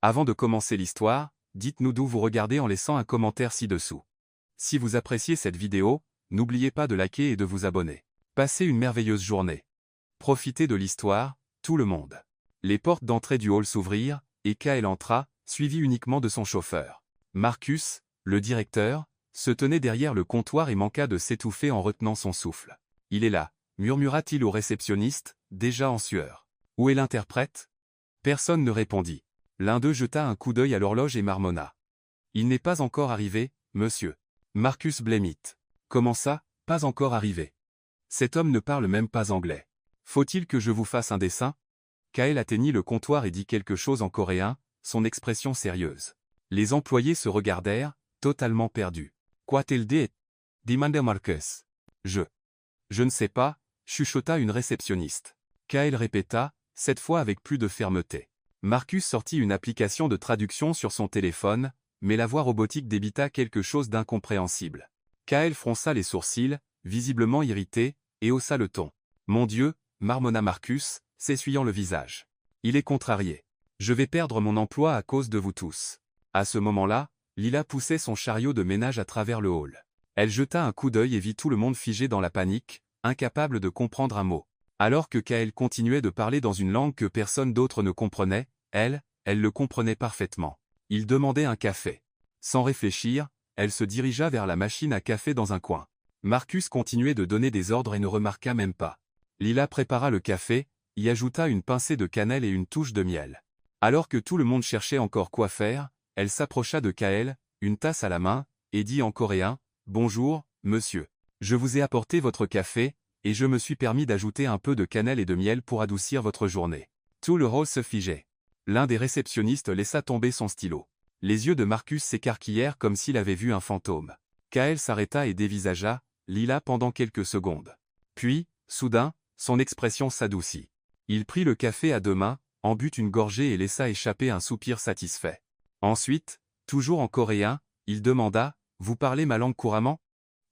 Avant de commencer l'histoire, dites-nous d'où vous regardez en laissant un commentaire ci-dessous. Si vous appréciez cette vidéo, n'oubliez pas de liker et de vous abonner. Passez une merveilleuse journée. Profitez de l'histoire, tout le monde. Les portes d'entrée du hall s'ouvrirent, et Kael entra, suivi uniquement de son chauffeur. Marcus, le directeur, se tenait derrière le comptoir et manqua de s'étouffer en retenant son souffle. « Il est là », murmura-t-il au réceptionniste, déjà en sueur. « Où est l'interprète » Personne ne répondit. L'un d'eux jeta un coup d'œil à l'horloge et marmonna. « Il n'est pas encore arrivé, monsieur. » Marcus blêmit. « Comment ça, pas encore arrivé ? Cet homme ne parle même pas anglais. Faut-il que je vous fasse un dessin ?» Kael atteignit le comptoir et dit quelque chose en coréen, son expression sérieuse. Les employés se regardèrent, totalement perdus. « Quoi t'el dit » demanda Marcus. « Je ne sais pas » chuchota une réceptionniste. Kael répéta, cette fois avec plus de fermeté. Marcus sortit une application de traduction sur son téléphone, mais la voix robotique débita quelque chose d'incompréhensible. Kael fronça les sourcils, visiblement irrité, et haussa le ton. « Mon Dieu » marmonna Marcus, s'essuyant le visage. « Il est contrarié. Je vais perdre mon emploi à cause de vous tous. » À ce moment-là, Lila poussait son chariot de ménage à travers le hall. Elle jeta un coup d'œil et vit tout le monde figé dans la panique, incapable de comprendre un mot. Alors que Kael continuait de parler dans une langue que personne d'autre ne comprenait, elle le comprenait parfaitement. Il demandait un café. Sans réfléchir, elle se dirigea vers la machine à café dans un coin. Marcus continuait de donner des ordres et ne remarqua même pas. Lila prépara le café, y ajouta une pincée de cannelle et une touche de miel. Alors que tout le monde cherchait encore quoi faire, elle s'approcha de Kael, une tasse à la main, et dit en coréen, « Bonjour, monsieur. Je vous ai apporté votre café, et je me suis permis d'ajouter un peu de cannelle et de miel pour adoucir votre journée. » Tout le hall se figeait. L'un des réceptionnistes laissa tomber son stylo. Les yeux de Marcus s'écarquillèrent comme s'il avait vu un fantôme. Kael s'arrêta et dévisagea Lila pendant quelques secondes. Puis, soudain, son expression s'adoucit. Il prit le café à deux mains, en but une gorgée et laissa échapper un soupir satisfait. Ensuite, toujours en coréen, il demanda « Vous parlez ma langue couramment ?»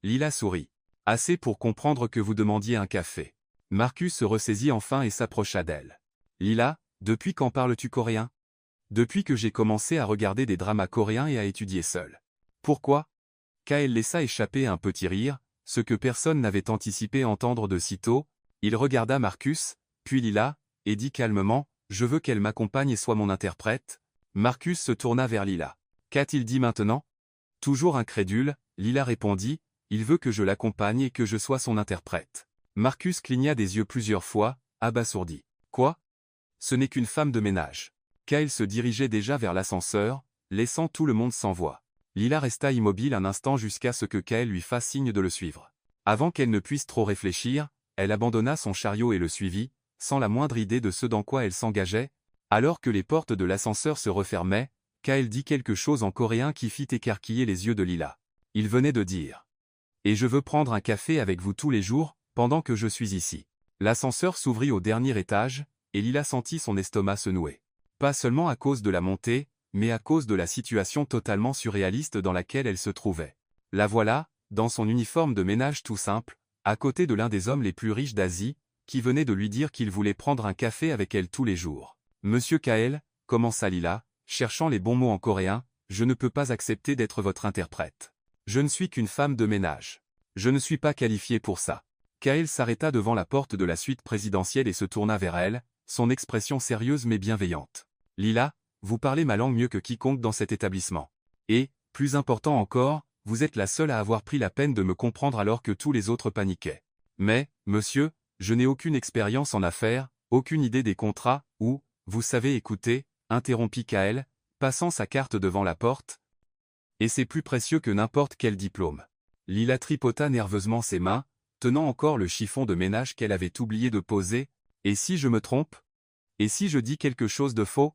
Lila sourit. « Assez pour comprendre que vous demandiez un café. » Marcus se ressaisit enfin et s'approcha d'elle. « Lila, depuis quand parles-tu coréen ?»« Depuis que j'ai commencé à regarder des dramas coréens et à étudier seul. »« Pourquoi ?» Kael laissa échapper un petit rire, ce que personne n'avait anticipé entendre de sitôt. Il regarda Marcus, puis Lila, et dit calmement « Je veux qu'elle m'accompagne et soit mon interprète. » Marcus se tourna vers Lila. « Qu'a-t-il dit maintenant ?» Toujours incrédule, Lila répondit « Il veut que je l'accompagne et que je sois son interprète. » Marcus cligna des yeux plusieurs fois, abasourdi. « Quoi ? Ce n'est qu'une femme de ménage. » Kael se dirigeait déjà vers l'ascenseur, laissant tout le monde sans voix. Lila resta immobile un instant jusqu'à ce que Kael lui fasse signe de le suivre. Avant qu'elle ne puisse trop réfléchir, elle abandonna son chariot et le suivit, sans la moindre idée de ce dans quoi elle s'engageait. Alors que les portes de l'ascenseur se refermaient, Kael dit quelque chose en coréen qui fit écarquiller les yeux de Lila. Il venait de dire « Et je veux prendre un café avec vous tous les jours, pendant que je suis ici. » L'ascenseur s'ouvrit au dernier étage, et Lila sentit son estomac se nouer. Pas seulement à cause de la montée, mais à cause de la situation totalement surréaliste dans laquelle elle se trouvait. La voilà, dans son uniforme de ménage tout simple, à côté de l'un des hommes les plus riches d'Asie, qui venait de lui dire qu'il voulait prendre un café avec elle tous les jours. « Monsieur Kael, commença Lila, cherchant les bons mots en coréen, je ne peux pas accepter d'être votre interprète. Je ne suis qu'une femme de ménage. Je ne suis pas qualifiée pour ça. » Kael s'arrêta devant la porte de la suite présidentielle et se tourna vers elle, son expression sérieuse mais bienveillante. « Lila, vous parlez ma langue mieux que quiconque dans cet établissement. Et, plus important encore, vous êtes la seule à avoir pris la peine de me comprendre alors que tous les autres paniquaient. Mais, monsieur, je n'ai aucune expérience en affaires, aucune idée des contrats, ou, vous savez écouter, interrompit Kael, passant sa carte devant la porte. Et c'est plus précieux que n'importe quel diplôme. » Lila tripota nerveusement ses mains, tenant encore le chiffon de ménage qu'elle avait oublié de poser. « Et si je me trompe ? Et si je dis quelque chose de faux ?»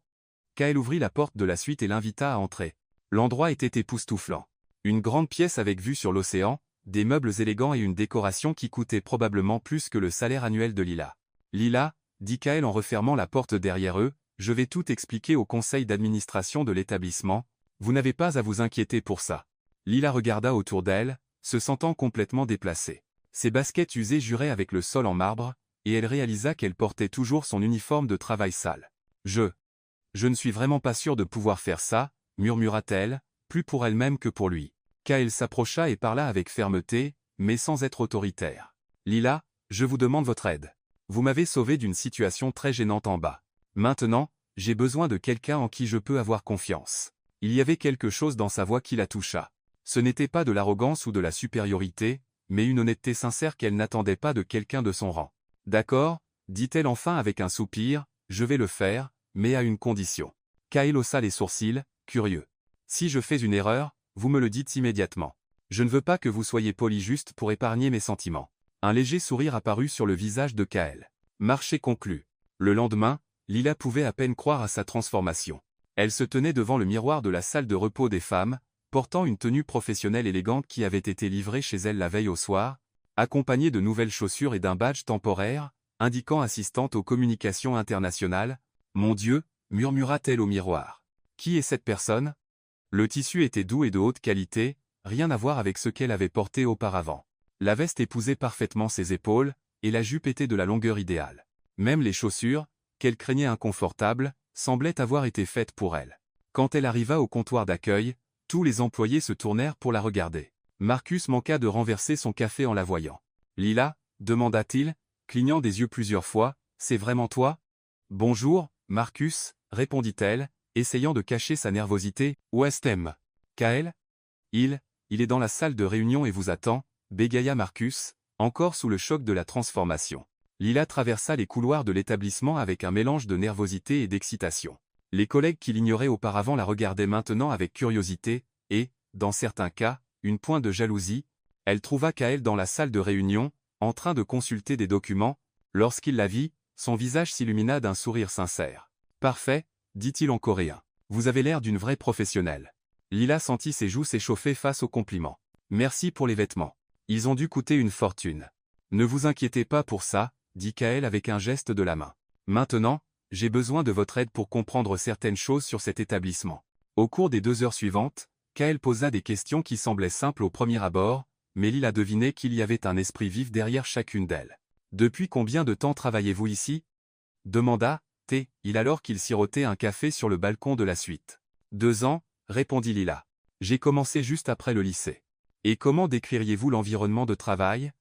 Kael ouvrit la porte de la suite et l'invita à entrer. L'endroit était époustouflant. Une grande pièce avec vue sur l'océan, des meubles élégants et une décoration qui coûtait probablement plus que le salaire annuel de Lila. « Lila, » dit Kael en refermant la porte derrière eux, « je vais tout expliquer au conseil d'administration de l'établissement. Vous n'avez pas à vous inquiéter pour ça. » Lila regarda autour d'elle, se sentant complètement déplacée. Ses baskets usées juraient avec le sol en marbre, et elle réalisa qu'elle portait toujours son uniforme de travail sale. « Je ne suis vraiment pas sûre de pouvoir faire ça, murmura-t-elle, plus pour elle-même que pour lui. Kaël s'approcha et parla avec fermeté, mais sans être autoritaire. Lila, je vous demande votre aide. Vous m'avez sauvé d'une situation très gênante en bas. Maintenant, j'ai besoin de quelqu'un en qui je peux avoir confiance. Il y avait quelque chose dans sa voix qui la toucha. Ce n'était pas de l'arrogance ou de la supériorité, mais une honnêteté sincère qu'elle n'attendait pas de quelqu'un de son rang. D'accord, dit-elle enfin avec un soupir, je vais le faire, mais à une condition. Kaël haussa les sourcils, curieux. Si je fais une erreur, vous me le dites immédiatement. Je ne veux pas que vous soyez poli juste pour épargner mes sentiments. Un léger sourire apparut sur le visage de Kaël. Marché conclu. Le lendemain, Lila pouvait à peine croire à sa transformation. Elle se tenait devant le miroir de la salle de repos des femmes, portant une tenue professionnelle élégante qui avait été livrée chez elle la veille au soir, accompagnée de nouvelles chaussures et d'un badge temporaire, indiquant assistante aux communications internationales. « Mon Dieu !» murmura-t-elle au miroir. « Qui est cette personne ?» Le tissu était doux et de haute qualité, rien à voir avec ce qu'elle avait porté auparavant. La veste épousait parfaitement ses épaules, et la jupe était de la longueur idéale. Même les chaussures, qu'elle craignait inconfortables, semblaient avoir été faites pour elle. Quand elle arriva au comptoir d'accueil, tous les employés se tournèrent pour la regarder. Marcus manqua de renverser son café en la voyant. « Lila ?» demanda-t-il, clignant des yeux plusieurs fois, « c'est vraiment toi ?»« Bonjour, Marcus » répondit-elle, essayant de cacher sa nervosité. « Où est-ce Kaël ?»« Il est dans la salle de réunion et vous attend » bégaya Marcus, encore sous le choc de la transformation. Lila traversa les couloirs de l'établissement avec un mélange de nervosité et d'excitation. Les collègues qui l'ignoraient auparavant la regardaient maintenant avec curiosité, et, dans certains cas, une pointe de jalousie. Elle trouva Kaël dans la salle de réunion, en train de consulter des documents. Lorsqu'il la vit, son visage s'illumina d'un sourire sincère. « Parfait », dit-il en coréen. « Vous avez l'air d'une vraie professionnelle. » Lila sentit ses joues s'échauffer face aux compliments. « Merci pour les vêtements. Ils ont dû coûter une fortune. »« Ne vous inquiétez pas pour ça, » dit Kaël avec un geste de la main. « Maintenant, j'ai besoin de votre aide pour comprendre certaines choses sur cet établissement. » Au cours des 2 heures suivantes, Kaël posa des questions qui semblaient simples au premier abord, mais Lila devinait qu'il y avait un esprit vif derrière chacune d'elles. « Depuis combien de temps travaillez-vous ici ?» demanda il alors qu'il sirotait un café sur le balcon de la suite. « 2 ans, répondit Lila. J'ai commencé juste après le lycée. Et comment décririez-vous l'environnement de travail ?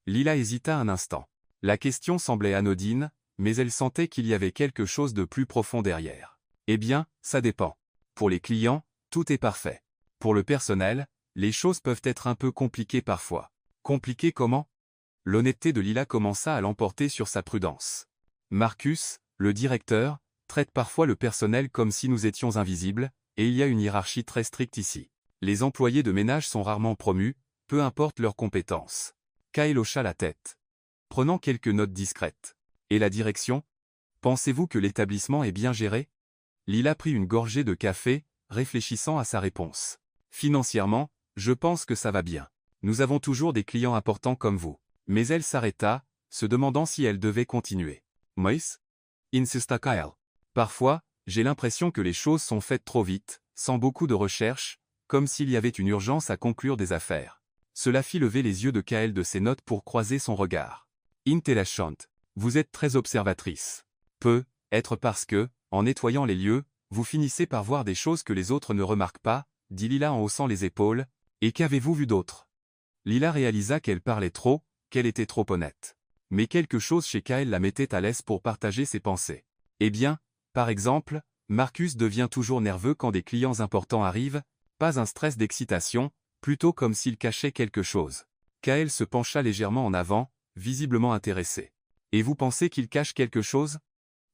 Lila hésita un instant. La question semblait anodine, mais elle sentait qu'il y avait quelque chose de plus profond derrière. Eh bien, ça dépend. Pour les clients, tout est parfait. Pour le personnel, les choses peuvent être un peu compliquées parfois. Compliquées comment ? L'honnêteté de Lila commença à l'emporter sur sa prudence. Marcus, le directeur, traite parfois le personnel comme si nous étions invisibles, et il y a une hiérarchie très stricte ici. Les employés de ménage sont rarement promus, peu importe leurs compétences. Kaël hocha la tête, prenant quelques notes discrètes. Et la direction ? Pensez-vous que l'établissement est bien géré ? Lila prit une gorgée de café, réfléchissant à sa réponse. Financièrement, je pense que ça va bien. Nous avons toujours des clients importants comme vous. Mais elle s'arrêta, se demandant si elle devait continuer. Moïse ? Insista Kaël. Parfois, j'ai l'impression que les choses sont faites trop vite, sans beaucoup de recherche, comme s'il y avait une urgence à conclure des affaires. Cela fit lever les yeux de Kaël de ses notes pour croiser son regard. Intéressant. Vous êtes très observatrice. Peut-être parce que, en nettoyant les lieux, vous finissez par voir des choses que les autres ne remarquent pas, dit Lila en haussant les épaules. Et qu'avez-vous vu d'autre ? Lila réalisa qu'elle parlait trop, qu'elle était trop honnête. Mais quelque chose chez Kaël la mettait à l'aise pour partager ses pensées. Eh bien, par exemple, Marcus devient toujours nerveux quand des clients importants arrivent, pas un stress d'excitation, plutôt comme s'il cachait quelque chose. Kaël se pencha légèrement en avant, visiblement intéressé. Et vous pensez qu'il cache quelque chose ?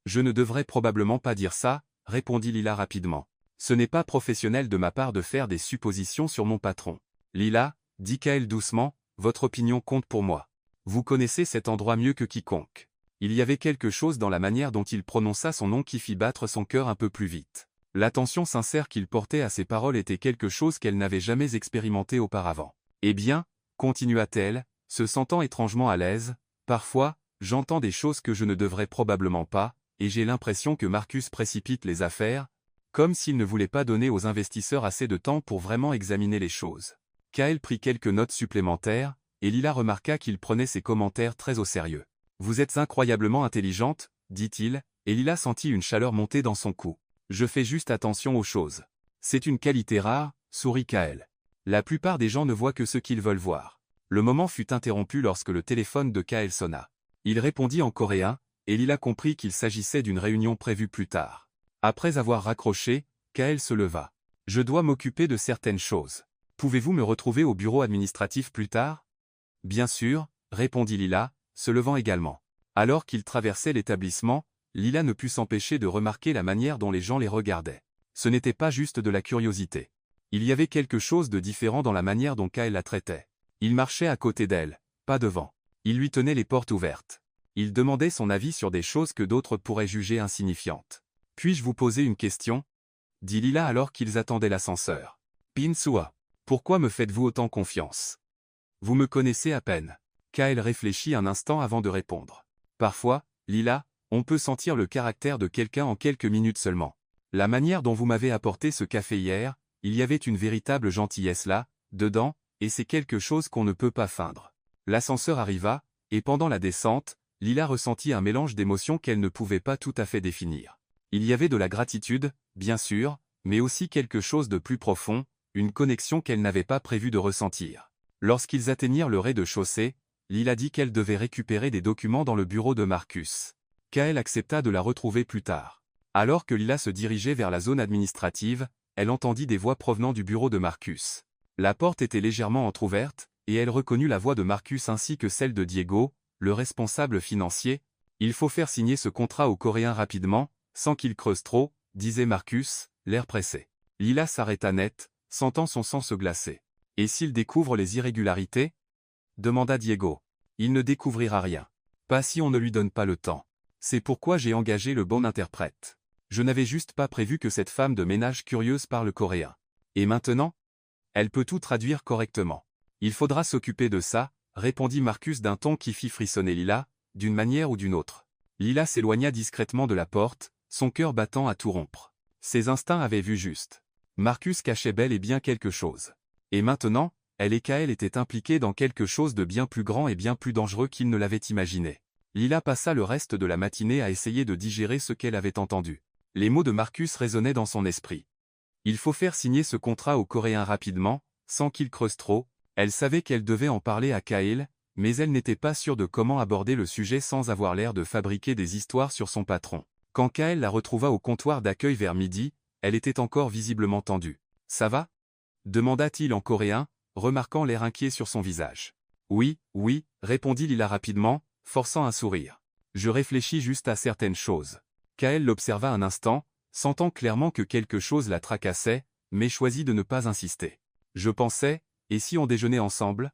Je ne devrais probablement pas dire ça, répondit Lila rapidement. Ce n'est pas professionnel de ma part de faire des suppositions sur mon patron. Lila, dit Kaël doucement, votre opinion compte pour moi. Vous connaissez cet endroit mieux que quiconque. Il y avait quelque chose dans la manière dont il prononça son nom qui fit battre son cœur un peu plus vite. L'attention sincère qu'il portait à ses paroles était quelque chose qu'elle n'avait jamais expérimenté auparavant. Eh bien, continua-t-elle, se sentant étrangement à l'aise, parfois, j'entends des choses que je ne devrais probablement pas, et j'ai l'impression que Marcus précipite les affaires, comme s'il ne voulait pas donner aux investisseurs assez de temps pour vraiment examiner les choses. Kaël prit quelques notes supplémentaires, et Lila remarqua qu'il prenait ses commentaires très au sérieux. « Vous êtes incroyablement intelligente, dit-il, et Lila sentit une chaleur monter dans son cou. Je fais juste attention aux choses. C'est une qualité rare, sourit Kael. La plupart des gens ne voient que ce qu'ils veulent voir. Le moment fut interrompu lorsque le téléphone de Kael sonna. Il répondit en coréen, et Lila comprit qu'il s'agissait d'une réunion prévue plus tard. Après avoir raccroché, Kael se leva. Je dois m'occuper de certaines choses. Pouvez-vous me retrouver au bureau administratif plus tard? Bien sûr, répondit Lila, se levant également. Alors qu'ils traversaient l'établissement, Lila ne put s'empêcher de remarquer la manière dont les gens les regardaient. Ce n'était pas juste de la curiosité. Il y avait quelque chose de différent dans la manière dont Kael la traitait. Il marchait à côté d'elle, pas devant. Il lui tenait les portes ouvertes. Il demandait son avis sur des choses que d'autres pourraient juger insignifiantes. « Puis-je vous poser une question ?» dit Lila alors qu'ils attendaient l'ascenseur. « Pinsua, pourquoi me faites-vous autant confiance? Vous me connaissez à peine. » Kael réfléchit un instant avant de répondre. « Parfois, Lila, on peut sentir le caractère de quelqu'un en quelques minutes seulement. La manière dont vous m'avez apporté ce café hier, il y avait une véritable gentillesse là, dedans, et c'est quelque chose qu'on ne peut pas feindre. » L'ascenseur arriva, et pendant la descente, Lila ressentit un mélange d'émotions qu'elle ne pouvait pas tout à fait définir. Il y avait de la gratitude, bien sûr, mais aussi quelque chose de plus profond, une connexion qu'elle n'avait pas prévu de ressentir. Lorsqu'ils atteignirent le rez-de-chaussée, Lila dit qu'elle devait récupérer des documents dans le bureau de Marcus. Kael accepta de la retrouver plus tard. Alors que Lila se dirigeait vers la zone administrative, elle entendit des voix provenant du bureau de Marcus. La porte était légèrement entr'ouverte, et elle reconnut la voix de Marcus ainsi que celle de Diego, le responsable financier. « Il faut faire signer ce contrat aux Coréens rapidement, sans qu'ils creusent trop, » disait Marcus, l'air pressé. Lila s'arrêta net, sentant son sang se glacer. « Et s'il découvre les irrégularités ?» demanda Diego. « Il ne découvrira rien. Pas si on ne lui donne pas le temps. C'est pourquoi j'ai engagé le bon interprète. Je n'avais juste pas prévu que cette femme de ménage curieuse parle coréen. Et maintenant? Elle peut tout traduire correctement. Il faudra s'occuper de ça, répondit Marcus d'un ton qui fit frissonner Lila, d'une manière ou d'une autre. Lila s'éloigna discrètement de la porte, son cœur battant à tout rompre. Ses instincts avaient vu juste. Marcus cachait bel et bien quelque chose. Et maintenant, elle et Kael étaient impliqués dans quelque chose de bien plus grand et bien plus dangereux qu'ils ne l'avaient imaginé. Lila passa le reste de la matinée à essayer de digérer ce qu'elle avait entendu. Les mots de Marcus résonnaient dans son esprit. Il faut faire signer ce contrat aux Coréens rapidement, sans qu'ils creusent trop. Elle savait qu'elle devait en parler à Kael, mais elle n'était pas sûre de comment aborder le sujet sans avoir l'air de fabriquer des histoires sur son patron. Quand Kael la retrouva au comptoir d'accueil vers midi, elle était encore visiblement tendue. « Ça va ?» demanda-t-il en coréen, remarquant l'air inquiet sur son visage. « Oui, oui, » répondit Lila rapidement, forçant un sourire. « Je réfléchis juste à certaines choses. » Kael l'observa un instant, sentant clairement que quelque chose la tracassait, mais choisit de ne pas insister. « Je pensais, et si on déjeunait ensemble ?»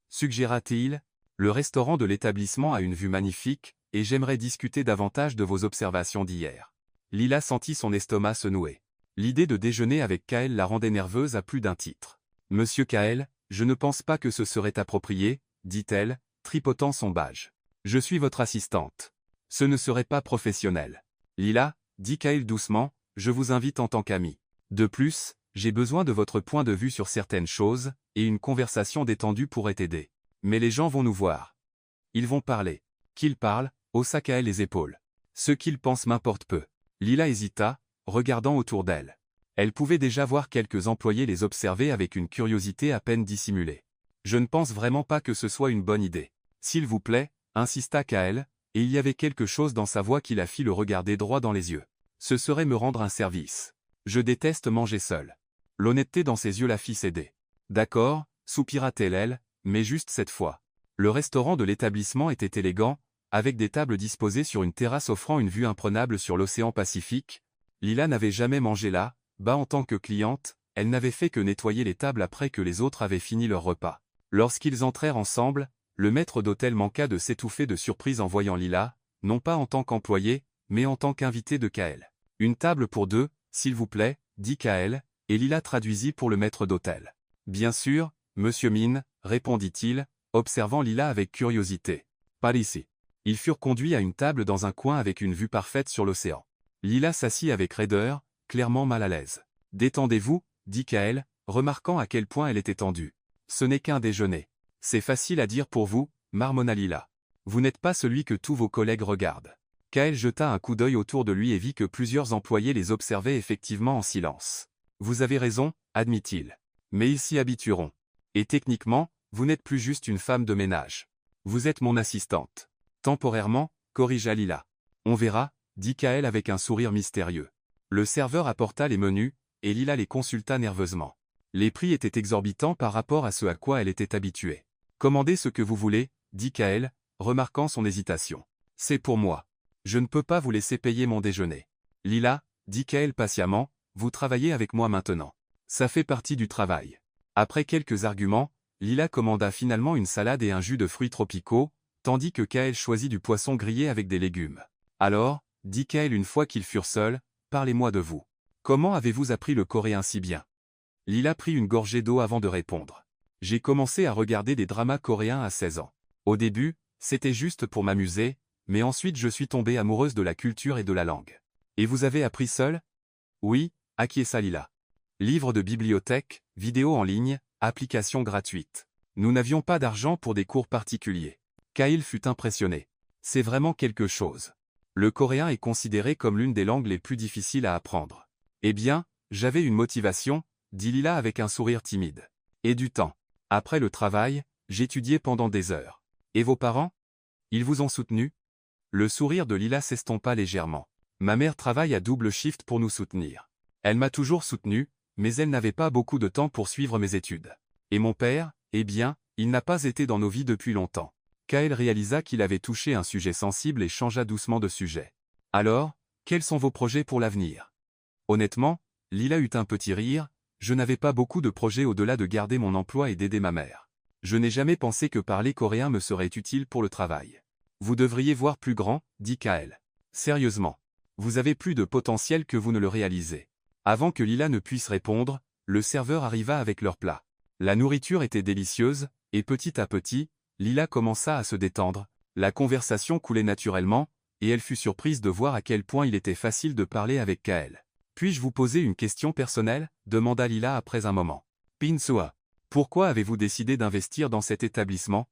suggéra-t-il. « Le restaurant de l'établissement a une vue magnifique, et j'aimerais discuter davantage de vos observations d'hier. » Lila sentit son estomac se nouer. L'idée de déjeuner avec Kael la rendait nerveuse à plus d'un titre. « Monsieur Kael, je ne pense pas que ce serait approprié, » dit-elle, tripotant son badge. « Je suis votre assistante. Ce ne serait pas professionnel. » Lila, dit Kael doucement, je vous invite en tant qu'ami. De plus, j'ai besoin de votre point de vue sur certaines choses, et une conversation détendue pourrait aider. Mais les gens vont nous voir. Ils vont parler. Qu'ils parlent, haussa Kael les épaules. Ce qu'ils pensent m'importe peu. Lila hésita, regardant autour d'elle. Elle pouvait déjà voir quelques employés les observer avec une curiosité à peine dissimulée. Je ne pense vraiment pas que ce soit une bonne idée. S'il vous plaît, insista Kael, et il y avait quelque chose dans sa voix qui la fit le regarder droit dans les yeux. Ce serait me rendre un service. Je déteste manger seul. L'honnêteté dans ses yeux la fit céder. D'accord, soupira-t-elle elle, mais juste cette fois. Le restaurant de l'établissement était élégant, avec des tables disposées sur une terrasse offrant une vue imprenable sur l'océan Pacifique. Lila n'avait jamais mangé là, en tant que cliente, elle n'avait fait que nettoyer les tables après que les autres avaient fini leur repas. Lorsqu'ils entrèrent ensemble, le maître d'hôtel manqua de s'étouffer de surprise en voyant Lila, non pas en tant qu'employé, mais en tant qu'invité de Kael. « Une table pour deux, s'il vous plaît, » dit Kael, et Lila traduisit pour le maître d'hôtel. « Bien sûr, monsieur Min, » répondit-il, observant Lila avec curiosité. « Par ici. » Ils furent conduits à une table dans un coin avec une vue parfaite sur l'océan. Lila s'assit avec raideur, clairement mal à l'aise. « Détendez-vous, » dit Kael, remarquant à quel point elle était tendue. « Ce n'est qu'un déjeuner. »« C'est facile à dire pour vous, » marmonna Lila. « Vous n'êtes pas celui que tous vos collègues regardent. » Kael jeta un coup d'œil autour de lui et vit que plusieurs employés les observaient effectivement en silence. Vous avez raison, admit-il. Mais ils s'y habitueront. Et techniquement, vous n'êtes plus juste une femme de ménage. Vous êtes mon assistante. Temporairement, corrigea Lila. On verra, dit Kael avec un sourire mystérieux. Le serveur apporta les menus, et Lila les consulta nerveusement. Les prix étaient exorbitants par rapport à ce à quoi elle était habituée. Commandez ce que vous voulez, dit Kael, remarquant son hésitation. C'est pour moi. Je ne peux pas vous laisser payer mon déjeuner. Lila, dit Kael patiemment, vous travaillez avec moi maintenant. Ça fait partie du travail. Après quelques arguments, Lila commanda finalement une salade et un jus de fruits tropicaux, tandis que Kael choisit du poisson grillé avec des légumes. Alors, dit Kael une fois qu'ils furent seuls, parlez-moi de vous. Comment avez-vous appris le coréen si bien? Lila prit une gorgée d'eau avant de répondre. J'ai commencé à regarder des dramas coréens à 16 ans. Au début, c'était juste pour m'amuser, mais ensuite je suis tombée amoureuse de la culture et de la langue. Et vous avez appris seul? Oui, acquiesça Lila. Livres de bibliothèque, vidéos en ligne, applications gratuites. Nous n'avions pas d'argent pour des cours particuliers. Kael fut impressionné. C'est vraiment quelque chose. Le coréen est considéré comme l'une des langues les plus difficiles à apprendre. Eh bien, j'avais une motivation, dit Lila avec un sourire timide. Et du temps. Après le travail, j'étudiais pendant des heures. Et vos parents? Ils vous ont soutenu? Le sourire de Lila s'estompa légèrement. Ma mère travaille à double shift pour nous soutenir. Elle m'a toujours soutenu, mais elle n'avait pas beaucoup de temps pour suivre mes études. Et mon père, eh bien, il n'a pas été dans nos vies depuis longtemps. Kael réalisa qu'il avait touché un sujet sensible et changea doucement de sujet. Alors, quels sont vos projets pour l'avenir? Honnêtement, Lila eut un petit rire, je n'avais pas beaucoup de projets au-delà de garder mon emploi et d'aider ma mère. Je n'ai jamais pensé que parler coréen me serait utile pour le travail. Vous devriez voir plus grand, dit Kael. Sérieusement. Vous avez plus de potentiel que vous ne le réalisez. Avant que Lila ne puisse répondre, le serveur arriva avec leur plat. La nourriture était délicieuse, et petit à petit, Lila commença à se détendre, la conversation coulait naturellement, et elle fut surprise de voir à quel point il était facile de parler avec Kael. Puis-je vous poser une question personnelle? Demanda Lila après un moment. Pinsua, pourquoi avez-vous décidé d'investir dans cet établissement?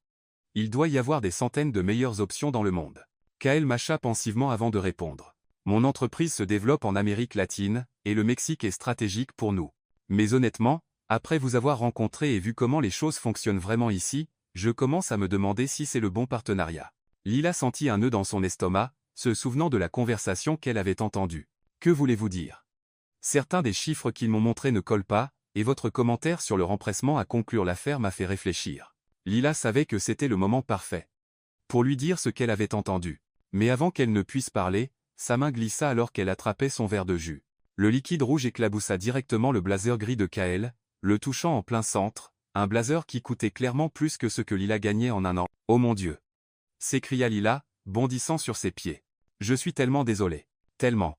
Il doit y avoir des centaines de meilleures options dans le monde. Kael mâcha pensivement avant de répondre. Mon entreprise se développe en Amérique latine, et le Mexique est stratégique pour nous. Mais honnêtement, après vous avoir rencontré et vu comment les choses fonctionnent vraiment ici, je commence à me demander si c'est le bon partenariat. Lila sentit un nœud dans son estomac, se souvenant de la conversation qu'elle avait entendue. Que voulez-vous dire? Certains des chiffres qu'ils m'ont montrés ne collent pas, et votre commentaire sur leur empressement à conclure l'affaire m'a fait réfléchir. Lila savait que c'était le moment parfait pour lui dire ce qu'elle avait entendu. Mais avant qu'elle ne puisse parler, sa main glissa alors qu'elle attrapait son verre de jus. Le liquide rouge éclaboussa directement le blazer gris de Kael, le touchant en plein centre, un blazer qui coûtait clairement plus que ce que Lila gagnait en un an. « Oh mon Dieu !» s'écria Lila, bondissant sur ses pieds. « Je suis tellement désolé. Tellement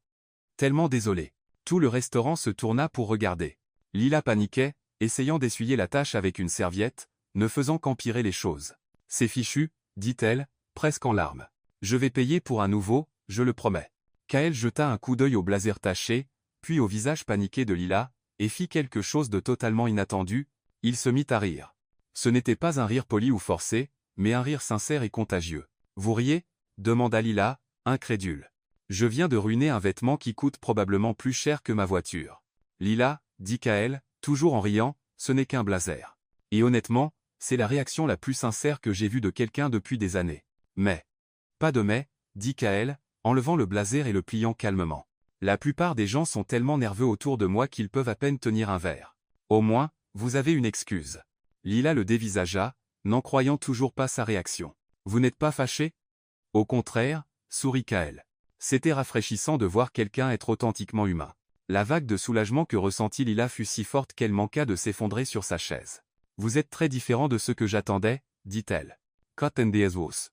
désolé. » Tout le restaurant se tourna pour regarder. Lila paniquait, essayant d'essuyer la tache avec une serviette, ne faisant qu'empirer les choses. « C'est fichu, dit-elle, presque en larmes. Je vais payer pour un nouveau, je le promets. » Kael jeta un coup d'œil au blazer taché, puis au visage paniqué de Lila, et fit quelque chose de totalement inattendu, il se mit à rire. Ce n'était pas un rire poli ou forcé, mais un rire sincère et contagieux. « Vous riez ?» demanda Lila, incrédule. « Je viens de ruiner un vêtement qui coûte probablement plus cher que ma voiture. » Lila, dit Kael, toujours en riant, ce n'est qu'un blazer. Et honnêtement, c'est la réaction la plus sincère que j'ai vue de quelqu'un depuis des années. Mais. Pas de mais, dit Kael, enlevant le blazer et le pliant calmement. La plupart des gens sont tellement nerveux autour de moi qu'ils peuvent à peine tenir un verre. Au moins, vous avez une excuse. Lila le dévisagea, n'en croyant toujours pas sa réaction. Vous n'êtes pas fâché? Au contraire, sourit Kael. C'était rafraîchissant de voir quelqu'un être authentiquement humain. La vague de soulagement que ressentit Lila fut si forte qu'elle manqua de s'effondrer sur sa chaise. Vous êtes très différent de ce que j'attendais, dit-elle. Kattendeeswos.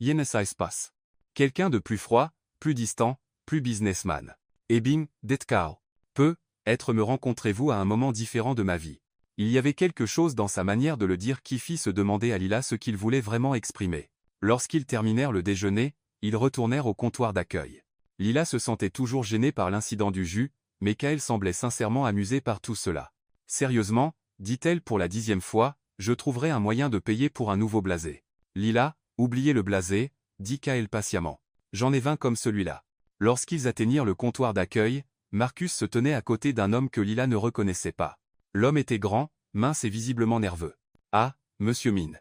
Yenesais passe. Quelqu'un de plus froid, plus distant, plus businessman. Et bing, Detkao. Peut-être me rencontrez-vous à un moment différent de ma vie. Il y avait quelque chose dans sa manière de le dire qui fit se demander à Lila ce qu'il voulait vraiment exprimer. Lorsqu'ils terminèrent le déjeuner, ils retournèrent au comptoir d'accueil. Lila se sentait toujours gênée par l'incident du jus, mais Kael semblait sincèrement amusé par tout cela. Sérieusement, dit-elle pour la 10e fois, je trouverai un moyen de payer pour un nouveau blazer. Lila, oubliez le blazer, dit Kael patiemment. J'en ai 20 comme celui-là. Lorsqu'ils atteignirent le comptoir d'accueil, Marcus se tenait à côté d'un homme que Lila ne reconnaissait pas. L'homme était grand, mince et visiblement nerveux. « Ah, monsieur Min. »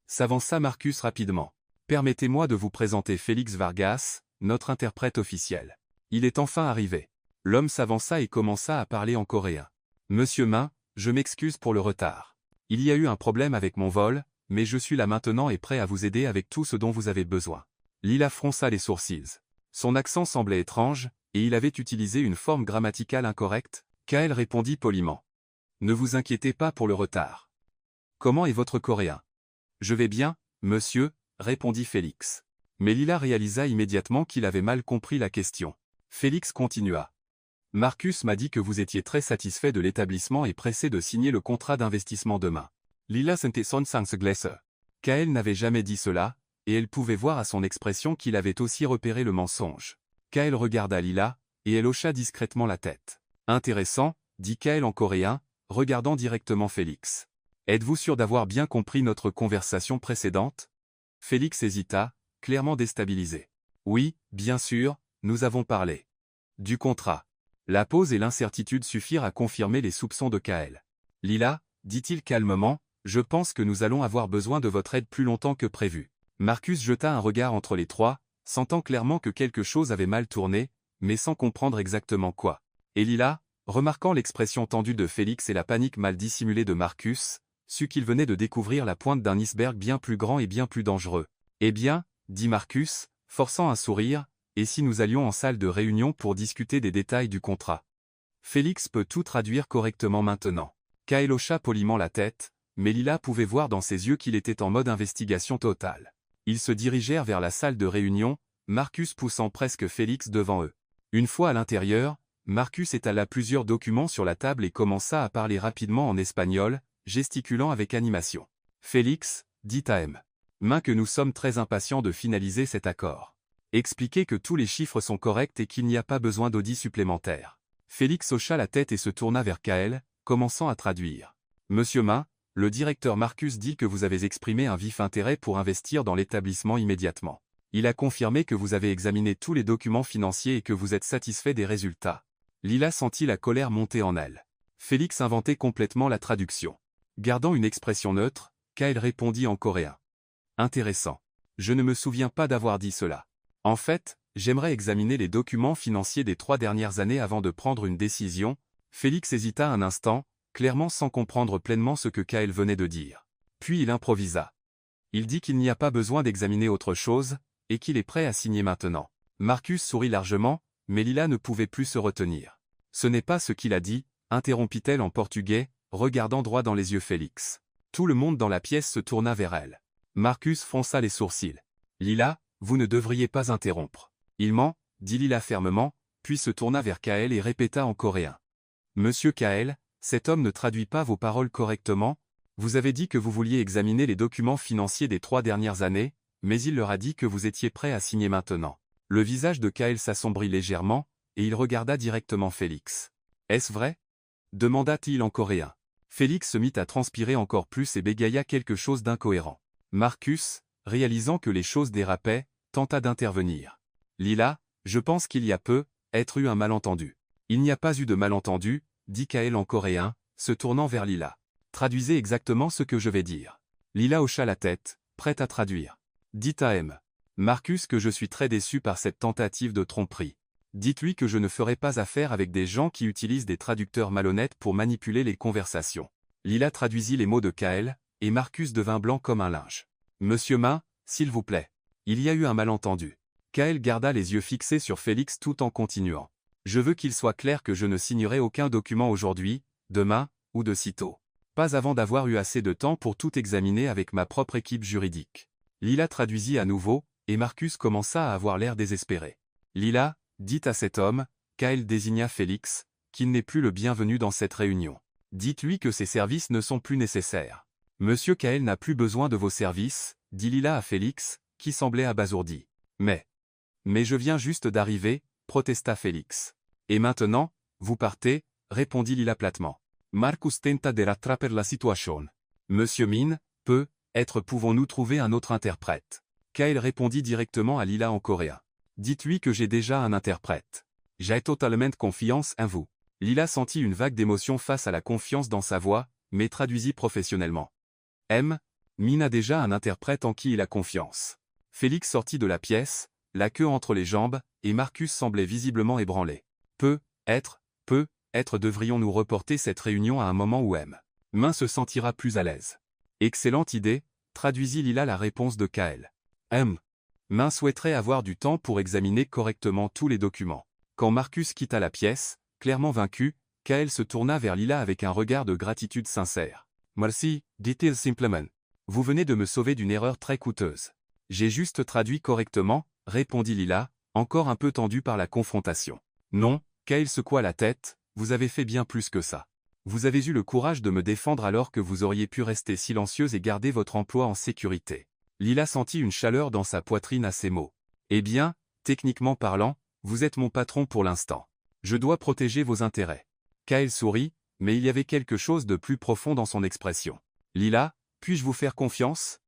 S'avança Marcus rapidement. « Permettez-moi de vous présenter Félix Vargas, notre interprète officiel. Il est enfin arrivé. » L'homme s'avança et commença à parler en coréen. « Monsieur Min, je m'excuse pour le retard. Il y a eu un problème avec mon vol, mais je suis là maintenant et prêt à vous aider avec tout ce dont vous avez besoin. » Lila fronça les sourcils. Son accent semblait étrange, et il avait utilisé une forme grammaticale incorrecte. Kael répondit poliment. « Ne vous inquiétez pas pour le retard. Comment est votre coréen ? » « Je vais bien, monsieur, » répondit Félix. Mais Lila réalisa immédiatement qu'il avait mal compris la question. Félix continua. « Marcus m'a dit que vous étiez très satisfait de l'établissement et pressé de signer le contrat d'investissement demain. » Lila sentait son sang se glacer. Kael n'avait jamais dit cela, et elle pouvait voir à son expression qu'il avait aussi repéré le mensonge. Kael regarda Lila, et elle hocha discrètement la tête. « Intéressant, » dit Kael en coréen, regardant directement Félix. « Êtes-vous sûr d'avoir bien compris notre conversation précédente ?» Félix hésita, clairement déstabilisé. « Oui, bien sûr, nous avons parlé. » Du contrat. La pause et l'incertitude suffirent à confirmer les soupçons de Kael. « Lila, » dit-il calmement, « je pense que nous allons avoir besoin de votre aide plus longtemps que prévu. » Marcus jeta un regard entre les trois, sentant clairement que quelque chose avait mal tourné, mais sans comprendre exactement quoi. Et Lila, remarquant l'expression tendue de Félix et la panique mal dissimulée de Marcus, sut qu'il venait de découvrir la pointe d'un iceberg bien plus grand et bien plus dangereux. « Eh bien, » dit Marcus, forçant un sourire, « et si nous allions en salle de réunion pour discuter des détails du contrat ?» Félix peut tout traduire correctement maintenant. Kael hocha poliment la tête, mais Lila pouvait voir dans ses yeux qu'il était en mode investigation totale. Ils se dirigèrent vers la salle de réunion, Marcus poussant presque Félix devant eux. Une fois à l'intérieur, Marcus étala plusieurs documents sur la table et commença à parler rapidement en espagnol, gesticulant avec animation. « Félix, dit à M. Min que nous sommes très impatients de finaliser cet accord. Expliquez que tous les chiffres sont corrects et qu'il n'y a pas besoin d'audit supplémentaire. » Félix hocha la tête et se tourna vers Kael, commençant à traduire. « Monsieur Min, le directeur Marcus dit que vous avez exprimé un vif intérêt pour investir dans l'établissement immédiatement. Il a confirmé que vous avez examiné tous les documents financiers et que vous êtes satisfait des résultats. » Lila sentit la colère monter en elle. Félix inventait complètement la traduction. Gardant une expression neutre, Kael répondit en coréen. « Intéressant. Je ne me souviens pas d'avoir dit cela. En fait, j'aimerais examiner les documents financiers des 3 dernières années avant de prendre une décision. » Félix hésita un instant, clairement sans comprendre pleinement ce que Kael venait de dire. Puis il improvisa. Il dit qu'il n'y a pas besoin d'examiner autre chose, et qu'il est prêt à signer maintenant. Marcus sourit largement, mais Lila ne pouvait plus se retenir. « Ce n'est pas ce qu'il a dit, » interrompit-elle en portugais, regardant droit dans les yeux Félix. Tout le monde dans la pièce se tourna vers elle. Marcus fronça les sourcils. « Lila, vous ne devriez pas interrompre. »« Il ment, » dit Lila fermement, puis se tourna vers Kael et répéta en coréen. « Monsieur Kael, cet homme ne traduit pas vos paroles correctement. Vous avez dit que vous vouliez examiner les documents financiers des 3 dernières années, mais il leur a dit que vous étiez prêt à signer maintenant. » Le visage de Kael s'assombrit légèrement, et il regarda directement Félix. « Est-ce vrai ?» demanda-t-il en coréen. Félix se mit à transpirer encore plus et bégaya quelque chose d'incohérent. Marcus, réalisant que les choses dérapaient, tenta d'intervenir. « Lila, je pense qu'il y a peut-être eu un malentendu. »« Il n'y a pas eu de malentendu, » dit Kael en coréen, se tournant vers Lila. « Traduisez exactement ce que je vais dire. » Lila hocha la tête, prête à traduire. « Dites à M. Marcus que je suis très déçu par cette tentative de tromperie. Dites-lui que je ne ferai pas affaire avec des gens qui utilisent des traducteurs malhonnêtes pour manipuler les conversations. » Lila traduisit les mots de Kael, et Marcus devint blanc comme un linge. « Monsieur Min, s'il vous plaît. Il y a eu un malentendu. » Kael garda les yeux fixés sur Félix tout en continuant. « Je veux qu'il soit clair que je ne signerai aucun document aujourd'hui, demain, ou de sitôt. Pas avant d'avoir eu assez de temps pour tout examiner avec ma propre équipe juridique. » Lila traduisit à nouveau, et Marcus commença à avoir l'air désespéré. « Lila, dites à cet homme, » Kael désigna Félix, « qu'il n'est plus le bienvenu dans cette réunion. Dites-lui que ses services ne sont plus nécessaires. »« Monsieur Kael n'a plus besoin de vos services, » dit Lila à Félix, qui semblait abasourdi. « Mais je viens juste d'arriver, » protesta Félix. « Et maintenant, vous partez, » répondit Lila platement. Marcus tenta de rattraper la situation. « Monsieur Min, peut-être pouvons-nous trouver un autre interprète. » Kael répondit directement à Lila en coréen. Dites-lui que j'ai déjà un interprète. J'ai totalement confiance en vous. Lila sentit une vague d'émotion face à la confiance dans sa voix, mais traduisit professionnellement. Min a déjà un interprète en qui il a confiance. Félix sortit de la pièce, la queue entre les jambes, et Marcus semblait visiblement ébranlé. Peut-être devrions-nous reporter cette réunion à un moment où Min se sentira plus à l'aise. Excellente idée, traduisit Lila la réponse de Kael. Min souhaiterait avoir du temps pour examiner correctement tous les documents. Quand Marcus quitta la pièce, clairement vaincu, Kael se tourna vers Lila avec un regard de gratitude sincère. Merci, dit-il simplement. Vous venez de me sauver d'une erreur très coûteuse. J'ai juste traduit correctement, répondit Lila, encore un peu tendue par la confrontation. Non, Kael secoua la tête, vous avez fait bien plus que ça. Vous avez eu le courage de me défendre alors que vous auriez pu rester silencieuse et garder votre emploi en sécurité. Lila sentit une chaleur dans sa poitrine à ces mots. Eh bien, techniquement parlant, vous êtes mon patron pour l'instant. Je dois protéger vos intérêts. Kael sourit, mais il y avait quelque chose de plus profond dans son expression. Lila, puis-je vous faire confiance?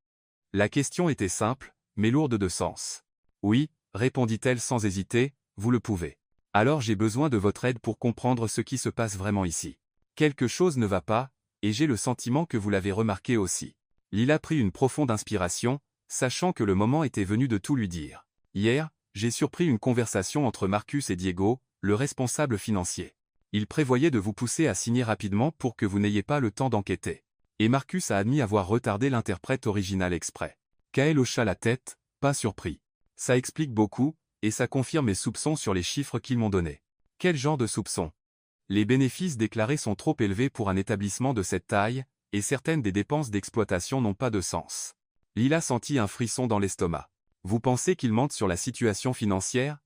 La question était simple, mais lourde de sens. Oui, répondit-elle sans hésiter, vous le pouvez. Alors j'ai besoin de votre aide pour comprendre ce qui se passe vraiment ici. Quelque chose ne va pas, et j'ai le sentiment que vous l'avez remarqué aussi. Lila prit une profonde inspiration, sachant que le moment était venu de tout lui dire. Hier, j'ai surpris une conversation entre Marcus et Diego, le responsable financier. Il prévoyait de vous pousser à signer rapidement pour que vous n'ayez pas le temps d'enquêter. Et Marcus a admis avoir retardé l'interprète original exprès. Kael hocha la tête, pas surpris. Ça explique beaucoup, et ça confirme mes soupçons sur les chiffres qu'ils m'ont donnés. Quel genre de soupçons? Les bénéfices déclarés sont trop élevés pour un établissement de cette taille, et certaines des dépenses d'exploitation n'ont pas de sens. Lila sentit un frisson dans l'estomac. Vous pensez qu'il mente sur la situation financière?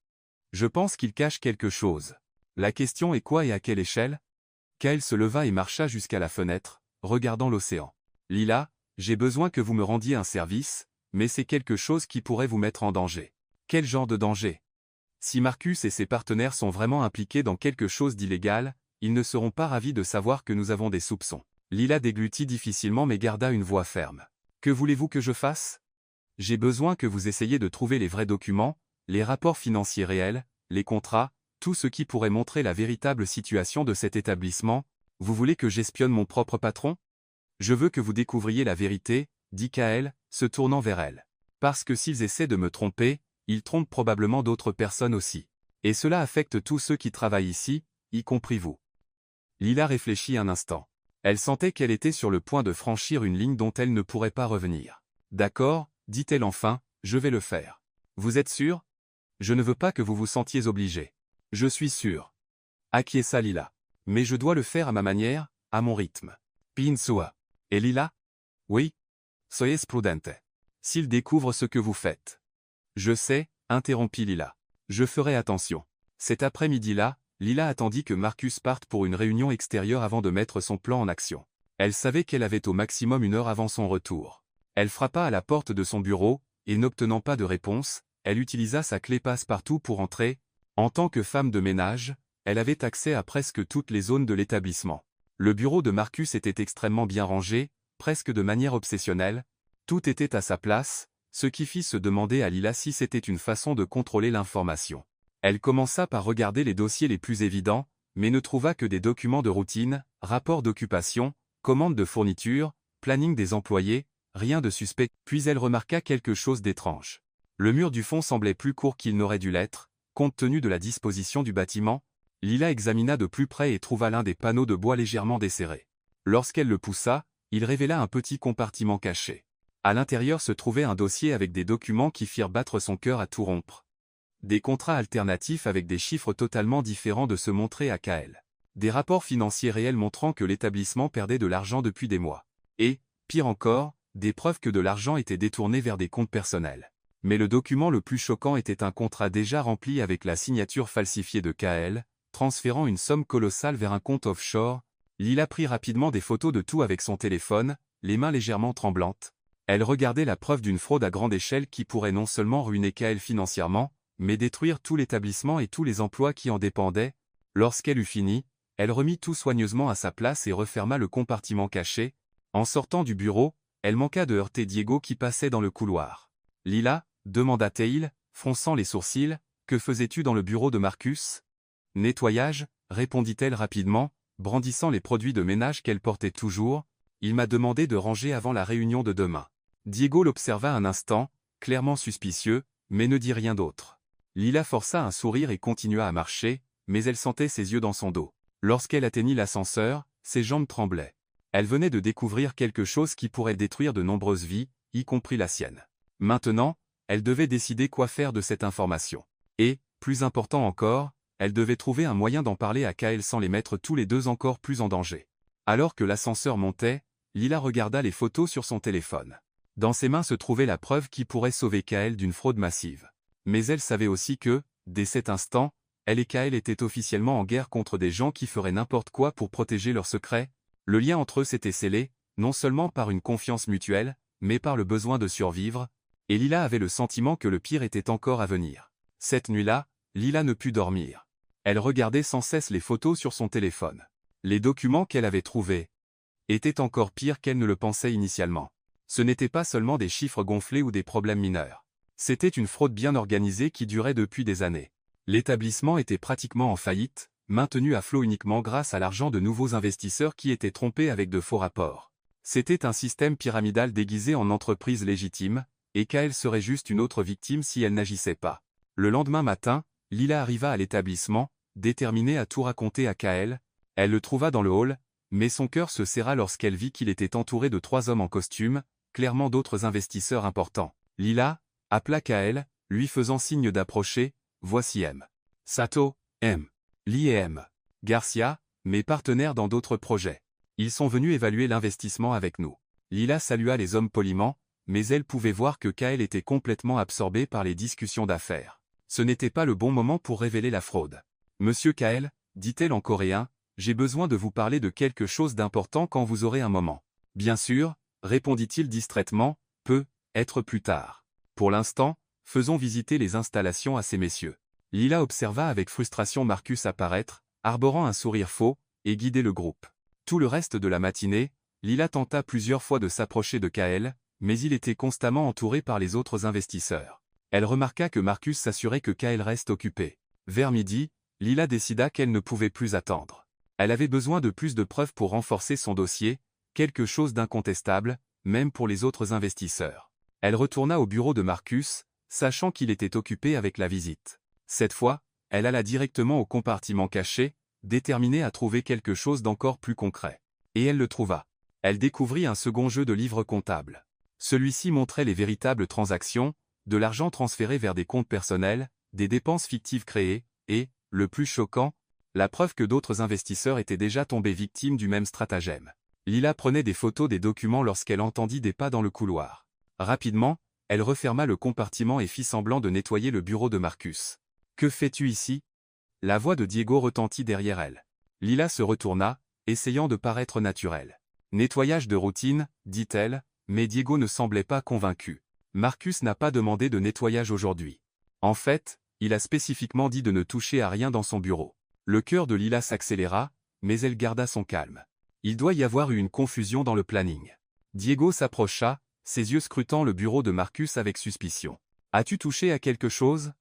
Je pense qu'il cache quelque chose. La question est quoi et à quelle échelle? Kael se leva et marcha jusqu'à la fenêtre, regardant l'océan. Lila, j'ai besoin que vous me rendiez un service, mais c'est quelque chose qui pourrait vous mettre en danger. Quel genre de danger? Si Marcus et ses partenaires sont vraiment impliqués dans quelque chose d'illégal, ils ne seront pas ravis de savoir que nous avons des soupçons. Lila déglutit difficilement mais garda une voix ferme. Que voulez-vous que je fasse? J'ai besoin que vous essayiez de trouver les vrais documents, les rapports financiers réels, les contrats, tout ce qui pourrait montrer la véritable situation de cet établissement. Vous voulez que j'espionne mon propre patron? Je veux que vous découvriez la vérité, dit Kael, se tournant vers elle. Parce que s'ils essaient de me tromper, ils trompent probablement d'autres personnes aussi. Et cela affecte tous ceux qui travaillent ici, y compris vous. Lila réfléchit un instant. Elle sentait qu'elle était sur le point de franchir une ligne dont elle ne pourrait pas revenir. D'accord, dit-elle enfin, je vais le faire. Vous êtes sûr? Je ne veux pas que vous vous sentiez obligé. Je suis sûr. Acquiesça Lila. Mais je dois le faire à ma manière, à mon rythme. Pinsua. Et Lila? Oui. Soyez prudente. S'il découvre ce que vous faites. Je sais, interrompit Lila. Je ferai attention. Cet après-midi-là, Lila attendit que Marcus parte pour une réunion extérieure avant de mettre son plan en action. Elle savait qu'elle avait au maximum une heure avant son retour. Elle frappa à la porte de son bureau, et n'obtenant pas de réponse, elle utilisa sa clé passe-partout pour entrer. En tant que femme de ménage, elle avait accès à presque toutes les zones de l'établissement. Le bureau de Marcus était extrêmement bien rangé, presque de manière obsessionnelle. Tout était à sa place, ce qui fit se demander à Lila si c'était une façon de contrôler l'information. Elle commença par regarder les dossiers les plus évidents, mais ne trouva que des documents de routine, rapports d'occupation, commandes de fourniture, planning des employés, rien de suspect. Puis elle remarqua quelque chose d'étrange. Le mur du fond semblait plus court qu'il n'aurait dû l'être, compte tenu de la disposition du bâtiment. Lila examina de plus près et trouva l'un des panneaux de bois légèrement desserré. Lorsqu'elle le poussa, il révéla un petit compartiment caché. À l'intérieur se trouvait un dossier avec des documents qui firent battre son cœur à tout rompre. Des contrats alternatifs avec des chiffres totalement différents de ceux montrés à Kael. Des rapports financiers réels montrant que l'établissement perdait de l'argent depuis des mois. Et, pire encore, des preuves que de l'argent était détourné vers des comptes personnels. Mais le document le plus choquant était un contrat déjà rempli avec la signature falsifiée de Kael, transférant une somme colossale vers un compte offshore. Lila prit rapidement des photos de tout avec son téléphone, les mains légèrement tremblantes. Elle regardait la preuve d'une fraude à grande échelle qui pourrait non seulement ruiner Kael financièrement, mais détruire tout l'établissement et tous les emplois qui en dépendaient. Lorsqu'elle eut fini, elle remit tout soigneusement à sa place et referma le compartiment caché. En sortant du bureau, elle manqua de heurter Diego qui passait dans le couloir. « Lila » demanda-t-il, fronçant les sourcils, Que faisais-tu dans le bureau de Marcus? Nettoyage, répondit-elle rapidement, brandissant les produits de ménage qu'elle portait toujours. Il m'a demandé de ranger avant la réunion de demain. Diego l'observa un instant, clairement suspicieux, mais ne dit rien d'autre. Lila força un sourire et continua à marcher, mais elle sentait ses yeux dans son dos. Lorsqu'elle atteignit l'ascenseur, ses jambes tremblaient. Elle venait de découvrir quelque chose qui pourrait détruire de nombreuses vies, y compris la sienne. Maintenant, elle devait décider quoi faire de cette information. Et, plus important encore, elle devait trouver un moyen d'en parler à Kael sans les mettre tous les deux encore plus en danger. Alors que l'ascenseur montait, Lila regarda les photos sur son téléphone. Dans ses mains se trouvait la preuve qui pourrait sauver Kael d'une fraude massive. Mais elle savait aussi que, dès cet instant, elle et Kael étaient officiellement en guerre contre des gens qui feraient n'importe quoi pour protéger leurs secrets. Le lien entre eux s'était scellé, non seulement par une confiance mutuelle, mais par le besoin de survivre, et Lila avait le sentiment que le pire était encore à venir. Cette nuit-là, Lila ne put dormir. Elle regardait sans cesse les photos sur son téléphone. Les documents qu'elle avait trouvés étaient encore pires qu'elle ne le pensait initialement. Ce n'étaient pas seulement des chiffres gonflés ou des problèmes mineurs. C'était une fraude bien organisée qui durait depuis des années. L'établissement était pratiquement en faillite, maintenu à flot uniquement grâce à l'argent de nouveaux investisseurs qui étaient trompés avec de faux rapports. C'était un système pyramidal déguisé en entreprise légitime, et Kael serait juste une autre victime si elle n'agissait pas. Le lendemain matin, Lila arriva à l'établissement, déterminée à tout raconter à Kael. Elle le trouva dans le hall, mais son cœur se serra lorsqu'elle vit qu'il était entouré de 3 hommes en costume, clairement d'autres investisseurs importants. Lila appela Kael, lui faisant signe d'approcher. Voici M. Sato, M. Lee et M. Garcia, mes partenaires dans d'autres projets. Ils sont venus évaluer l'investissement avec nous. Lila salua les hommes poliment, mais elle pouvait voir que Kael était complètement absorbé par les discussions d'affaires. Ce n'était pas le bon moment pour révéler la fraude. Monsieur Kael, dit-elle en coréen, j'ai besoin de vous parler de quelque chose d'important quand vous aurez un moment. Bien sûr, répondit-il distraitement, peut être plus tard. Pour l'instant, faisons visiter les installations à ces messieurs. Lila observa avec frustration Marcus apparaître, arborant un sourire faux, et guider le groupe. Tout le reste de la matinée, Lila tenta plusieurs fois de s'approcher de Kael, mais il était constamment entouré par les autres investisseurs. Elle remarqua que Marcus s'assurait que Kael reste occupé. Vers midi, Lila décida qu'elle ne pouvait plus attendre. Elle avait besoin de plus de preuves pour renforcer son dossier, quelque chose d'incontestable, même pour les autres investisseurs. Elle retourna au bureau de Marcus, sachant qu'il était occupé avec la visite. Cette fois, elle alla directement au compartiment caché, déterminée à trouver quelque chose d'encore plus concret. Et elle le trouva. Elle découvrit un second jeu de livres comptables. Celui-ci montrait les véritables transactions, de l'argent transféré vers des comptes personnels, des dépenses fictives créées, et, le plus choquant, la preuve que d'autres investisseurs étaient déjà tombés victimes du même stratagème. Lila prenait des photos des documents lorsqu'elle entendit des pas dans le couloir. Rapidement, elle referma le compartiment et fit semblant de nettoyer le bureau de Marcus. « Que fais-tu ici » La voix de Diego retentit derrière elle. Lila se retourna, essayant de paraître naturelle. « Nettoyage de routine, dit-elle, mais Diego ne semblait pas convaincu. Marcus n'a pas demandé de nettoyage aujourd'hui. En fait, il a spécifiquement dit de ne toucher à rien dans son bureau. » Le cœur de Lila s'accéléra, mais elle garda son calme. Il doit y avoir eu une confusion dans le planning. Diego s'approcha, ses yeux scrutant le bureau de Marcus avec suspicion. « As-tu touché à quelque chose ?»«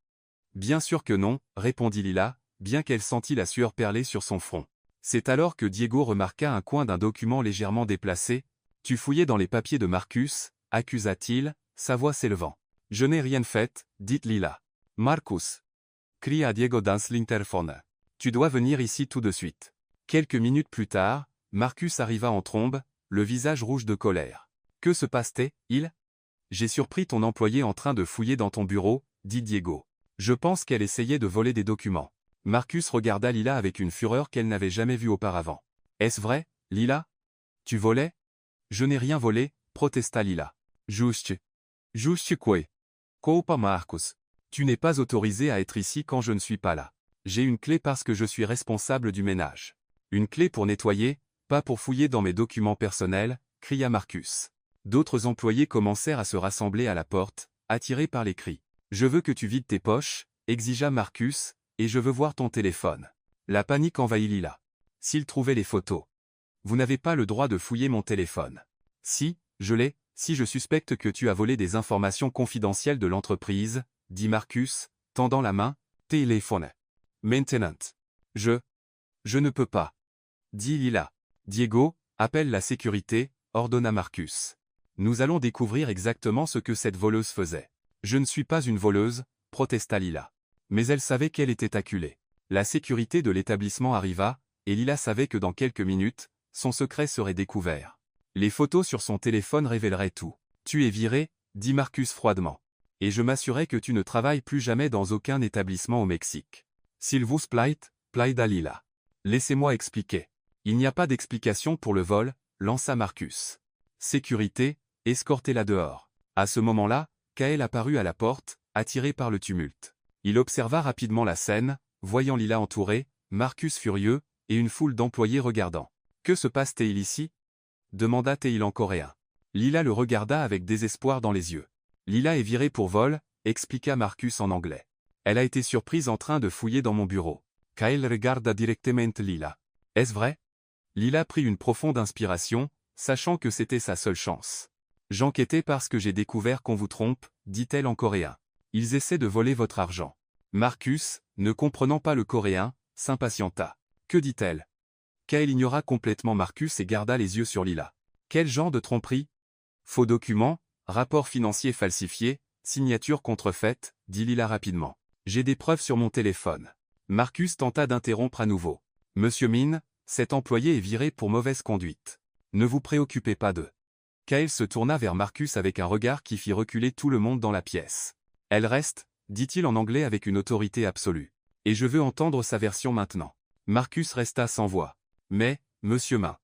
Bien sûr que non, » répondit Lila, bien qu'elle sentît la sueur perler sur son front. C'est alors que Diego remarqua un coin d'un document légèrement déplacé. « Tu fouillais dans les papiers de Marcus » accusa-t-il, sa voix s'élevant. « Je n'ai rien fait, dit Lila. »« Marcus » cria Diego dans l'interphone. « Tu dois venir ici tout de suite. » Quelques minutes plus tard, Marcus arriva en trombe, le visage rouge de colère. « Que se passe-t-il » ? J'ai surpris ton employé en train de fouiller dans ton bureau, dit Diego. Je pense qu'elle essayait de voler des documents. Marcus regarda Lila avec une fureur qu'elle n'avait jamais vue auparavant. Est-ce vrai, Lila ? Tu volais ? Je n'ai rien volé, protesta Lila. Juste quoi ? Coupa Marcus. Tu n'es pas autorisé à être ici quand je ne suis pas là. J'ai une clé parce que je suis responsable du ménage. Une clé pour nettoyer, pas pour fouiller dans mes documents personnels, cria Marcus. D'autres employés commencèrent à se rassembler à la porte, attirés par les cris. Je veux que tu vides tes poches, exigea Marcus, et je veux voir ton téléphone. La panique envahit Lila. S'il trouvait les photos. Vous n'avez pas le droit de fouiller mon téléphone. Si, je l'ai, si je suspecte que tu as volé des informations confidentielles de l'entreprise, dit Marcus, tendant la main, Téléphone. Maintenant. Je ne peux pas. Dit Lila. Diego, appelle la sécurité, ordonna Marcus. Nous allons découvrir exactement ce que cette voleuse faisait. Je ne suis pas une voleuse, protesta Lila. Mais elle savait qu'elle était acculée. La sécurité de l'établissement arriva, et Lila savait que dans quelques minutes, son secret serait découvert. Les photos sur son téléphone révéleraient tout. Tu es viré, dit Marcus froidement. Et je m'assurais que tu ne travailles plus jamais dans aucun établissement au Mexique. S'il vous plaît, plaida Lila. Laissez-moi expliquer. Il n'y a pas d'explication pour le vol, lança Marcus. Sécurité, escortez-la dehors. À ce moment-là, Kael apparut à la porte, attiré par le tumulte. Il observa rapidement la scène, voyant Lila entourée, Marcus furieux, et une foule d'employés regardant. Que se passe-t-il ici? Demanda Teil en coréen. Lila le regarda avec désespoir dans les yeux. Lila est virée pour vol, expliqua Marcus en anglais. Elle a été surprise en train de fouiller dans mon bureau. Kael regarda directement Lila. Est-ce vrai? Lila prit une profonde inspiration, sachant que c'était sa seule chance. J'enquêtais parce que j'ai découvert qu'on vous trompe, dit-elle en coréen. Ils essaient de voler votre argent. Marcus, ne comprenant pas le coréen, s'impatienta. Que dit-elle? Kael ignora complètement Marcus et garda les yeux sur Lila. Quel genre de tromperie? Faux documents, rapport financier falsifié, signature contrefaite, dit Lila rapidement. J'ai des preuves sur mon téléphone. Marcus tenta d'interrompre à nouveau. Monsieur Min, cet employé est viré pour mauvaise conduite. Ne vous préoccupez pas d'eux. Kael se tourna vers Marcus avec un regard qui fit reculer tout le monde dans la pièce. Elle reste, dit-il en anglais avec une autorité absolue. Et je veux entendre sa version maintenant. Marcus resta sans voix. Mais, monsieur Min.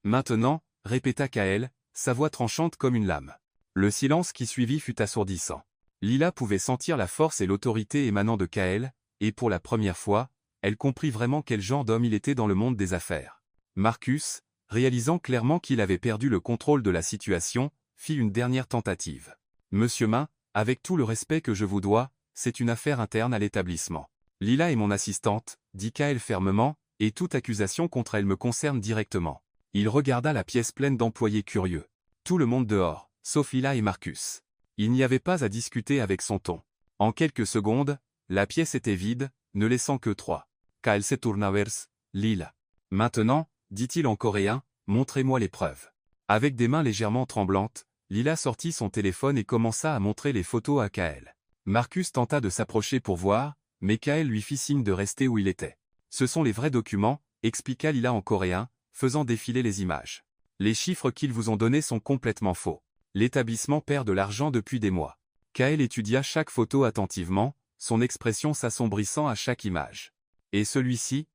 Maintenant, répéta Kael, sa voix tranchante comme une lame. Le silence qui suivit fut assourdissant. Lila pouvait sentir la force et l'autorité émanant de Kael, et pour la première fois, elle comprit vraiment quel genre d'homme il était dans le monde des affaires. Marcus, réalisant clairement qu'il avait perdu le contrôle de la situation, fit une dernière tentative. Monsieur Min, avec tout le respect que je vous dois, c'est une affaire interne à l'établissement. Lila est mon assistante, dit Kael fermement, et toute accusation contre elle me concerne directement. Il regarda la pièce pleine d'employés curieux. Tout le monde dehors, sauf Lila et Marcus. Il n'y avait pas à discuter avec son ton. En quelques secondes, la pièce était vide, ne laissant que trois. Kael se tourna vers Lila. Maintenant, dit-il en coréen, montrez-moi les preuves. Avec des mains légèrement tremblantes, Lila sortit son téléphone et commença à montrer les photos à Kael. Marcus tenta de s'approcher pour voir, mais Kael lui fit signe de rester où il était. Ce sont les vrais documents, expliqua Lila en coréen, faisant défiler les images. Les chiffres qu'ils vous ont donnés sont complètement faux. L'établissement perd de l'argent depuis des mois. Kael étudia chaque photo attentivement, son expression s'assombrissant à chaque image. Et celui-ci?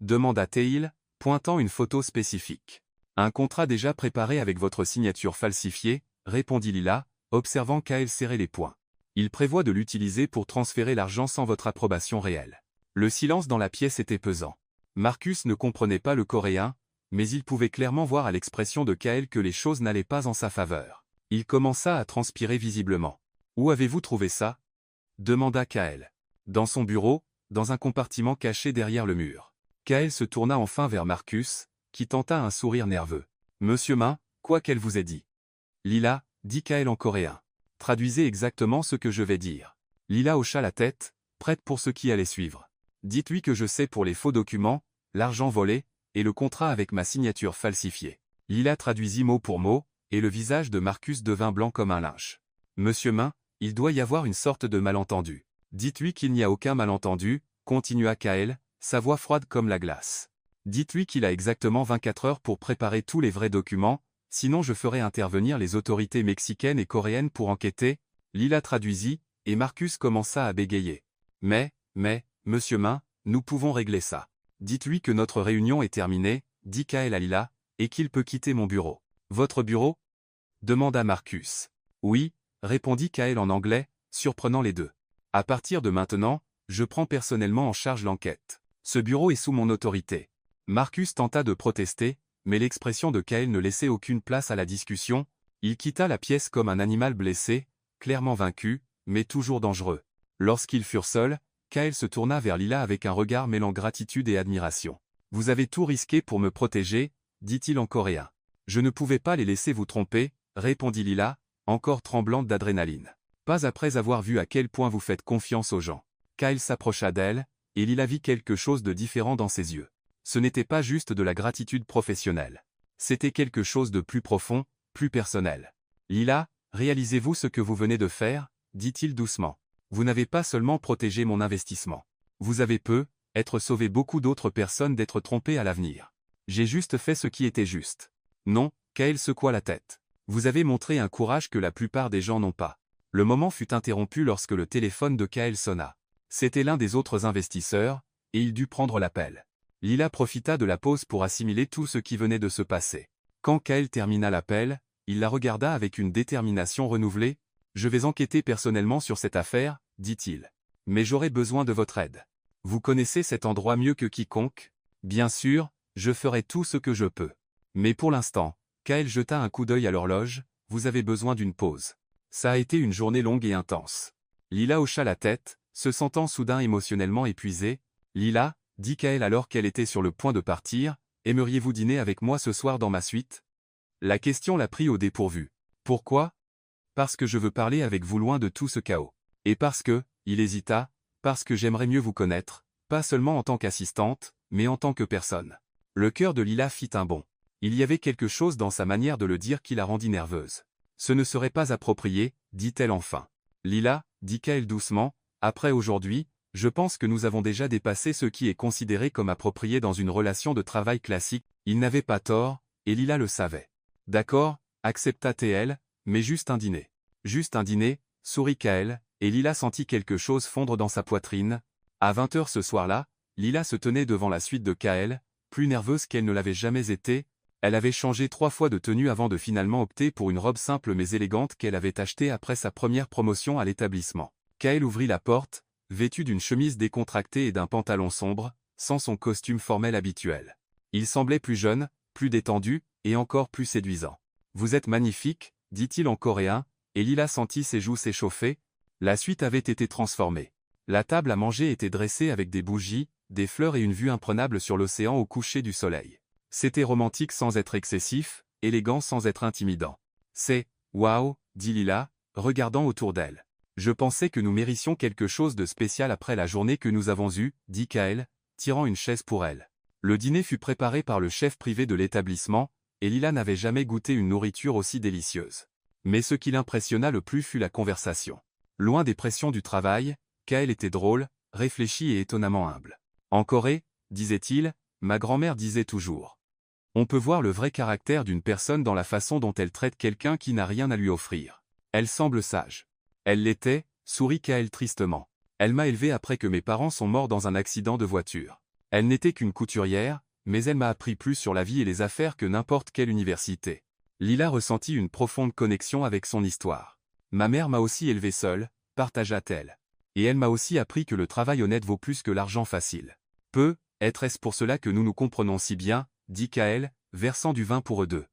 Demanda Teil, pointant une photo spécifique. Un contrat déjà préparé avec votre signature falsifiée, répondit Lila, observant Kael serrer les poings. Il prévoit de l'utiliser pour transférer l'argent sans votre approbation réelle. Le silence dans la pièce était pesant. Marcus ne comprenait pas le coréen, mais il pouvait clairement voir à l'expression de Kael que les choses n'allaient pas en sa faveur. Il commença à transpirer visiblement. Où avez-vous trouvé ça? Demanda Kael. Dans son bureau, dans un compartiment caché derrière le mur. Kael se tourna enfin vers Marcus, qui tenta un sourire nerveux. Monsieur Min, quoi qu'elle vous ait dit? Lila, dit Kael en coréen. Traduisez exactement ce que je vais dire. Lila hocha la tête, prête pour ce qui allait suivre. Dites-lui que je sais pour les faux documents, l'argent volé, et le contrat avec ma signature falsifiée. Lila traduisit mot pour mot, et le visage de Marcus devint blanc comme un linge. Monsieur Min, il doit y avoir une sorte de malentendu. Dites-lui qu'il n'y a aucun malentendu, continua Kael, sa voix froide comme la glace. Dites-lui qu'il a exactement 24 heures pour préparer tous les vrais documents, sinon je ferai intervenir les autorités mexicaines et coréennes pour enquêter. Lila traduisit, et Marcus commença à bégayer. Mais, monsieur Min, nous pouvons régler ça. Dites-lui que notre réunion est terminée, dit Kael à Lila, et qu'il peut quitter mon bureau. Votre bureau? Demanda Marcus. Oui, répondit Kael en anglais, surprenant les deux. À partir de maintenant, je prends personnellement en charge l'enquête. Ce bureau est sous mon autorité. Marcus tenta de protester, mais l'expression de Kael ne laissait aucune place à la discussion. Il quitta la pièce comme un animal blessé, clairement vaincu, mais toujours dangereux. Lorsqu'ils furent seuls, Kael se tourna vers Lila avec un regard mêlant gratitude et admiration. « Vous avez tout risqué pour me protéger, » dit-il en coréen. « Je ne pouvais pas les laisser vous tromper, » répondit Lila, encore tremblante d'adrénaline. « Pas après avoir vu à quel point vous faites confiance aux gens. » Kaël s'approcha d'elle, et Lila vit quelque chose de différent dans ses yeux. Ce n'était pas juste de la gratitude professionnelle. C'était quelque chose de plus profond, plus personnel. Lila, réalisez-vous ce que vous venez de faire, dit-il doucement. Vous n'avez pas seulement protégé mon investissement. Vous avez être sauvé beaucoup d'autres personnes d'être trompées à l'avenir. J'ai juste fait ce qui était juste. Non, Kaël secoua la tête. Vous avez montré un courage que la plupart des gens n'ont pas. Le moment fut interrompu lorsque le téléphone de Kaël sonna. C'était l'un des autres investisseurs, et il dut prendre l'appel. Lila profita de la pause pour assimiler tout ce qui venait de se passer. Quand Kaël termina l'appel, il la regarda avec une détermination renouvelée. « Je vais enquêter personnellement sur cette affaire, dit-il. Mais j'aurai besoin de votre aide. Vous connaissez cet endroit mieux que quiconque? Bien sûr, je ferai tout ce que je peux. Mais pour l'instant, Kaël jeta un coup d'œil à l'horloge, vous avez besoin d'une pause. Ça a été une journée longue et intense. Lila hocha la tête, se sentant soudain émotionnellement épuisée. Lila, dit Kaël alors qu'elle était sur le point de partir, aimeriez-vous dîner avec moi ce soir dans ma suite? La question la prit au dépourvu. Pourquoi? Parce que je veux parler avec vous loin de tout ce chaos. Et parce que, il hésita, parce que j'aimerais mieux vous connaître, pas seulement en tant qu'assistante, mais en tant que personne. Le cœur de Lila fit un bond. Il y avait quelque chose dans sa manière de le dire qui la rendit nerveuse. Ce ne serait pas approprié, dit-elle enfin. Lila, dit Kaël doucement, après aujourd'hui, je pense que nous avons déjà dépassé ce qui est considéré comme approprié dans une relation de travail classique. Il n'avait pas tort, et Lila le savait. D'accord, accepta-t-elle, mais juste un dîner. Juste un dîner, sourit Kaël, et Lila sentit quelque chose fondre dans sa poitrine. À 20h ce soir-là, Lila se tenait devant la suite de Kaël, plus nerveuse qu'elle ne l'avait jamais été. Elle avait changé 3 fois de tenue avant de finalement opter pour une robe simple mais élégante qu'elle avait achetée après sa première promotion à l'établissement. Kaël ouvrit la porte, vêtue d'une chemise décontractée et d'un pantalon sombre, sans son costume formel habituel. Il semblait plus jeune, plus détendu, et encore plus séduisant. « Vous êtes magnifique », dit-il en coréen, et Lila sentit ses joues s'échauffer. La suite avait été transformée. La table à manger était dressée avec des bougies, des fleurs et une vue imprenable sur l'océan au coucher du soleil. C'était romantique sans être excessif, élégant sans être intimidant. « C'est, waouh », dit Lila, regardant autour d'elle. « Je pensais que nous méritions quelque chose de spécial après la journée que nous avons eue, dit Kaël, tirant une chaise pour elle. Le dîner fut préparé par le chef privé de l'établissement, et Lila n'avait jamais goûté une nourriture aussi délicieuse. Mais ce qui l'impressionna le plus fut la conversation. Loin des pressions du travail, Kaël était drôle, réfléchi et étonnamment humble. En Corée, disait-il, ma grand-mère disait toujours. On peut voir le vrai caractère d'une personne dans la façon dont elle traite quelqu'un qui n'a rien à lui offrir. Elle semble sage. Elle l'était, sourit Kaël tristement. Elle m'a élevé après que mes parents sont morts dans un accident de voiture. Elle n'était qu'une couturière, mais elle m'a appris plus sur la vie et les affaires que n'importe quelle université. Lila ressentit une profonde connexion avec son histoire. Ma mère m'a aussi élevé seule, partagea-t-elle. Et elle m'a aussi appris que le travail honnête vaut plus que l'argent facile. Est-ce pour cela que nous nous comprenons si bien, dit Kaël, versant du vin pour eux deux.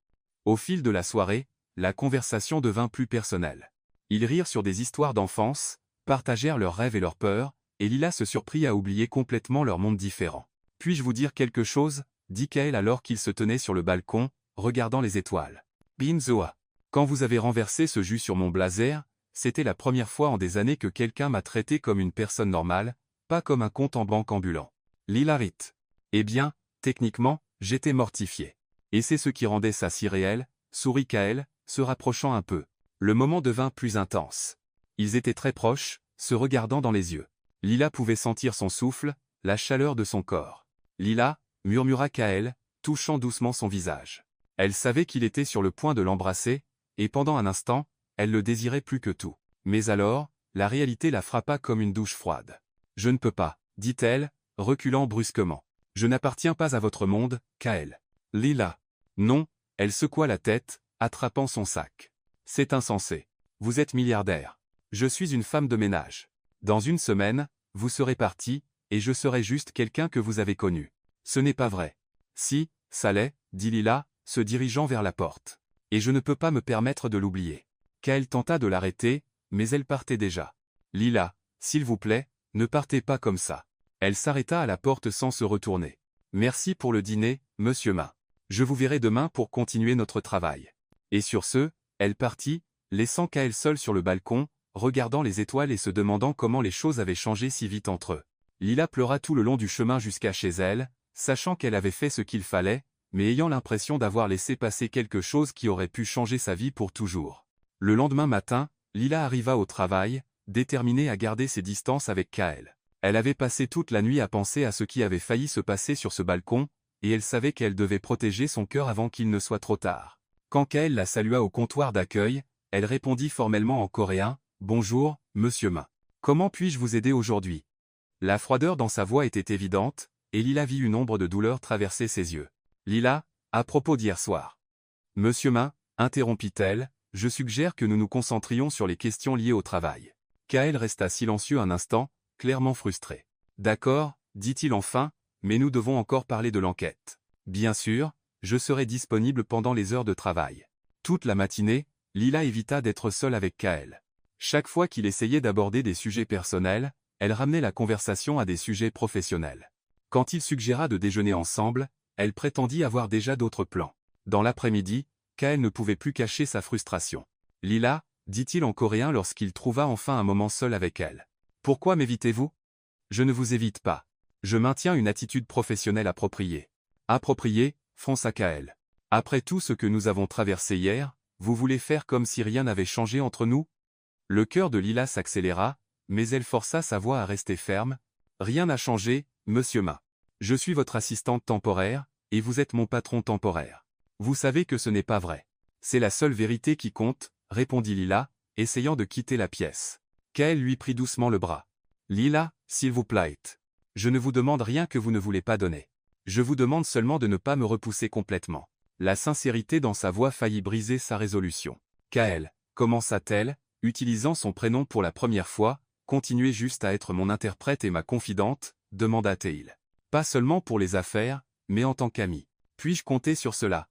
Au fil de la soirée, la conversation devint plus personnelle. Ils rirent sur des histoires d'enfance, partagèrent leurs rêves et leurs peurs, et Lila se surprit à oublier complètement leur monde différent. « Puis-je vous dire quelque chose ?» dit Kaël alors qu'il se tenait sur le balcon, regardant les étoiles. « Binzoa. Quand vous avez renversé ce jus sur mon blazer, c'était la première fois en des années que quelqu'un m'a traité comme une personne normale, pas comme un compte en banque ambulant. » Lila rit. Eh bien, techniquement, j'étais mortifié. Et c'est ce qui rendait ça si réel, sourit Kaël, se rapprochant un peu. Le moment devint plus intense. Ils étaient très proches, se regardant dans les yeux. Lila pouvait sentir son souffle, la chaleur de son corps. Lila, murmura Kaël, touchant doucement son visage. Elle savait qu'il était sur le point de l'embrasser, et pendant un instant, elle le désirait plus que tout. Mais alors, la réalité la frappa comme une douche froide. « Je ne peux pas, dit-elle, reculant brusquement. Je n'appartiens pas à votre monde, Kaël. Lila. Non, elle secoua la tête, attrapant son sac. C'est insensé. Vous êtes milliardaire. Je suis une femme de ménage. Dans une semaine, vous serez parti, et je serai juste quelqu'un que vous avez connu. Ce n'est pas vrai. Si, ça l'est, dit Lila, se dirigeant vers la porte. Et je ne peux pas me permettre de l'oublier. Kaël tenta de l'arrêter, mais elle partait déjà. Lila, s'il vous plaît, ne partez pas comme ça. Elle s'arrêta à la porte sans se retourner. Merci pour le dîner, monsieur Ma. Je vous verrai demain pour continuer notre travail. Et sur ce, elle partit, laissant Kaël seul sur le balcon, regardant les étoiles et se demandant comment les choses avaient changé si vite entre eux. Lila pleura tout le long du chemin jusqu'à chez elle, sachant qu'elle avait fait ce qu'il fallait, mais ayant l'impression d'avoir laissé passer quelque chose qui aurait pu changer sa vie pour toujours. Le lendemain matin, Lila arriva au travail, déterminée à garder ses distances avec Kael. Elle avait passé toute la nuit à penser à ce qui avait failli se passer sur ce balcon, et elle savait qu'elle devait protéger son cœur avant qu'il ne soit trop tard. Quand Kael la salua au comptoir d'accueil, elle répondit formellement en coréen « Bonjour, monsieur Ma. Comment puis-je vous aider aujourd'hui ?» La froideur dans sa voix était évidente, et Lila vit une ombre de douleur traverser ses yeux. « Lila, à propos d'hier soir. » « Monsieur Ma, interrompit-elle, je suggère que nous nous concentrions sur les questions liées au travail. » Kael resta silencieux un instant, clairement frustré. « D'accord, dit-il enfin, mais nous devons encore parler de l'enquête. Bien sûr, je serai disponible pendant les heures de travail. » Toute la matinée, Lila évita d'être seule avec Kael. Chaque fois qu'il essayait d'aborder des sujets personnels, elle ramenait la conversation à des sujets professionnels. Quand il suggéra de déjeuner ensemble, elle prétendit avoir déjà d'autres plans. Dans l'après-midi, Kael ne pouvait plus cacher sa frustration. « Lila, dit-il en coréen lorsqu'il trouva enfin un moment seul avec elle. Pourquoi m'évitez-vous ? Je ne vous évite pas. Je maintiens une attitude professionnelle appropriée. Appropriée, fronça Kael. Après tout ce que nous avons traversé hier, vous voulez faire comme si rien n'avait changé entre nous ? Le cœur de Lila s'accéléra, mais elle força sa voix à rester ferme. Rien n'a changé, monsieur Ma. Je suis votre assistante temporaire, et vous êtes mon patron temporaire. Vous savez que ce n'est pas vrai. C'est la seule vérité qui compte, répondit Lila, essayant de quitter la pièce. Kael lui prit doucement le bras. Lila, s'il vous plaît. Je ne vous demande rien que vous ne voulez pas donner. Je vous demande seulement de ne pas me repousser complètement. La sincérité dans sa voix faillit briser sa résolution. Kael, commença-t-elle, utilisant son prénom pour la première fois, continuez juste à être mon interprète et ma confidente, demanda-t-il. Pas seulement pour les affaires, mais en tant qu'amie. Puis-je compter sur cela ?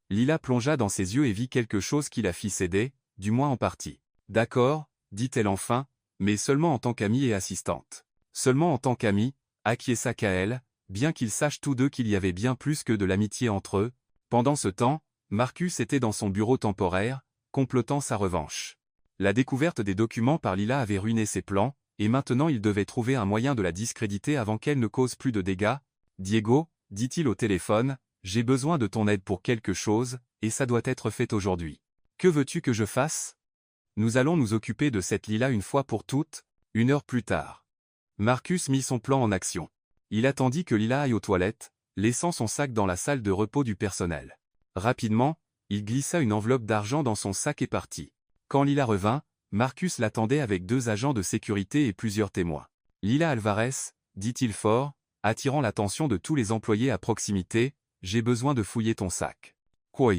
Lila plongea dans ses yeux et vit quelque chose qui la fit céder, du moins en partie. D'accord, dit-elle enfin, mais seulement en tant qu'amie et assistante. Seulement en tant qu'amie, acquiesça Kael, bien qu'ils sachent tous deux qu'il y avait bien plus que de l'amitié entre eux. Pendant ce temps, Marcus était dans son bureau temporaire, complotant sa revanche. La découverte des documents par Lila avait ruiné ses plans, et maintenant il devait trouver un moyen de la discréditer avant qu'elle ne cause plus de dégâts. « Diego, dit-il au téléphone, j'ai besoin de ton aide pour quelque chose, et ça doit être fait aujourd'hui. Que veux-tu que je fasse ? Nous allons nous occuper de cette Lila une fois pour toutes, 1 heure plus tard. » Marcus mit son plan en action. Il attendit que Lila aille aux toilettes, laissant son sac dans la salle de repos du personnel. Rapidement, il glissa une enveloppe d'argent dans son sac et partit. Quand Lila revint, Marcus l'attendait avec 2 agents de sécurité et plusieurs témoins. « Lila Alvarez, dit-il fort, attirant l'attention de tous les employés à proximité, j'ai besoin de fouiller ton sac. »« Quoi ?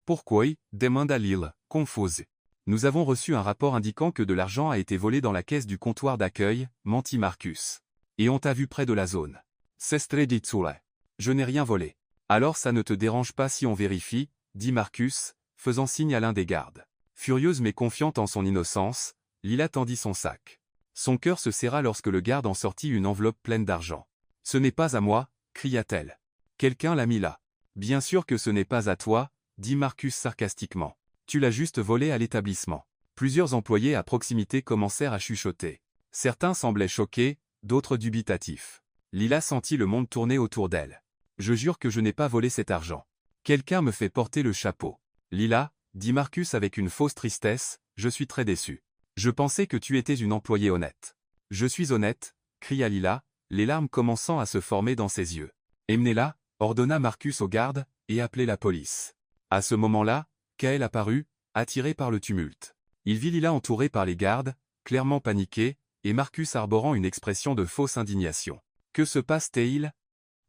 Pourquoi ?» demanda Lila, confuse. « Nous avons reçu un rapport indiquant que de l'argent a été volé dans la caisse du comptoir d'accueil, mentit Marcus. Et on t'a vu près de la zone. Sestre ditsule. Je n'ai rien volé. Alors ça ne te dérange pas si on vérifie, dit Marcus, faisant signe à l'un des gardes. Furieuse mais confiante en son innocence, Lila tendit son sac. Son cœur se serra lorsque le garde en sortit une enveloppe pleine d'argent. « Ce n'est pas à moi, cria-t-elle. Quelqu'un l'a mis là. »« Bien sûr que ce n'est pas à toi, dit Marcus sarcastiquement. Tu l'as juste volé à l'établissement. » Plusieurs employés à proximité commencèrent à chuchoter. Certains semblaient choqués, d'autres dubitatifs. Lila sentit le monde tourner autour d'elle. « Je jure que je n'ai pas volé cet argent. Quelqu'un me fait porter le chapeau. »« Lila, dit Marcus avec une fausse tristesse, je suis très déçu. Je pensais que tu étais une employée honnête. »« Je suis honnête, cria Lila, les larmes commençant à se former dans ses yeux. « Emmenez-la, ordonna Marcus aux gardes, et appelez la police. » À ce moment-là, Kael apparut, attiré par le tumulte. Il vit Lila entourée par les gardes, clairement paniquée, et Marcus arborant une expression de fausse indignation. « Que se passe-t-il »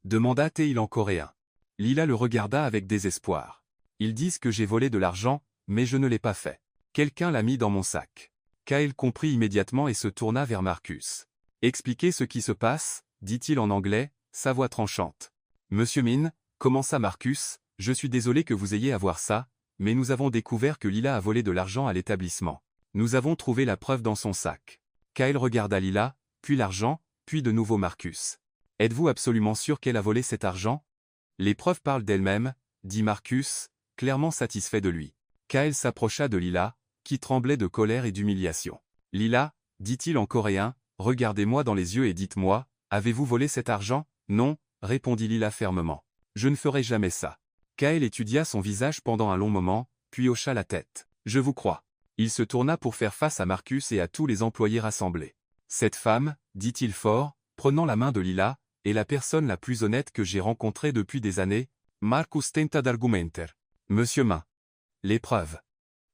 demanda-t-il en coréen. Lila le regarda avec désespoir. « Ils disent que j'ai volé de l'argent, mais je ne l'ai pas fait. Quelqu'un l'a mis dans mon sac. » Kael comprit immédiatement et se tourna vers Marcus. « Expliquez ce qui se passe, dit-il en anglais, sa voix tranchante. « Monsieur Min, commença Marcus, je suis désolé que vous ayez à voir ça, mais nous avons découvert que Lila a volé de l'argent à l'établissement. Nous avons trouvé la preuve dans son sac. » Kael regarda Lila, puis l'argent, puis de nouveau Marcus. « Êtes-vous absolument sûr qu'elle a volé cet argent ? » Les preuves parlent d'elles-mêmes, dit Marcus, clairement satisfait de lui. Kael s'approcha de Lila, qui tremblait de colère et d'humiliation. Lila, dit-il en coréen, regardez-moi dans les yeux et dites-moi, avez-vous volé cet argent? Non, répondit Lila fermement. Je ne ferai jamais ça. Kael étudia son visage pendant un long moment, puis hocha la tête. Je vous crois. Il se tourna pour faire face à Marcus et à tous les employés rassemblés. Cette femme, dit-il fort, prenant la main de Lila, est la personne la plus honnête que j'ai rencontrée depuis des années. Marcus tenta d'argumenter. Monsieur Main. Les preuves.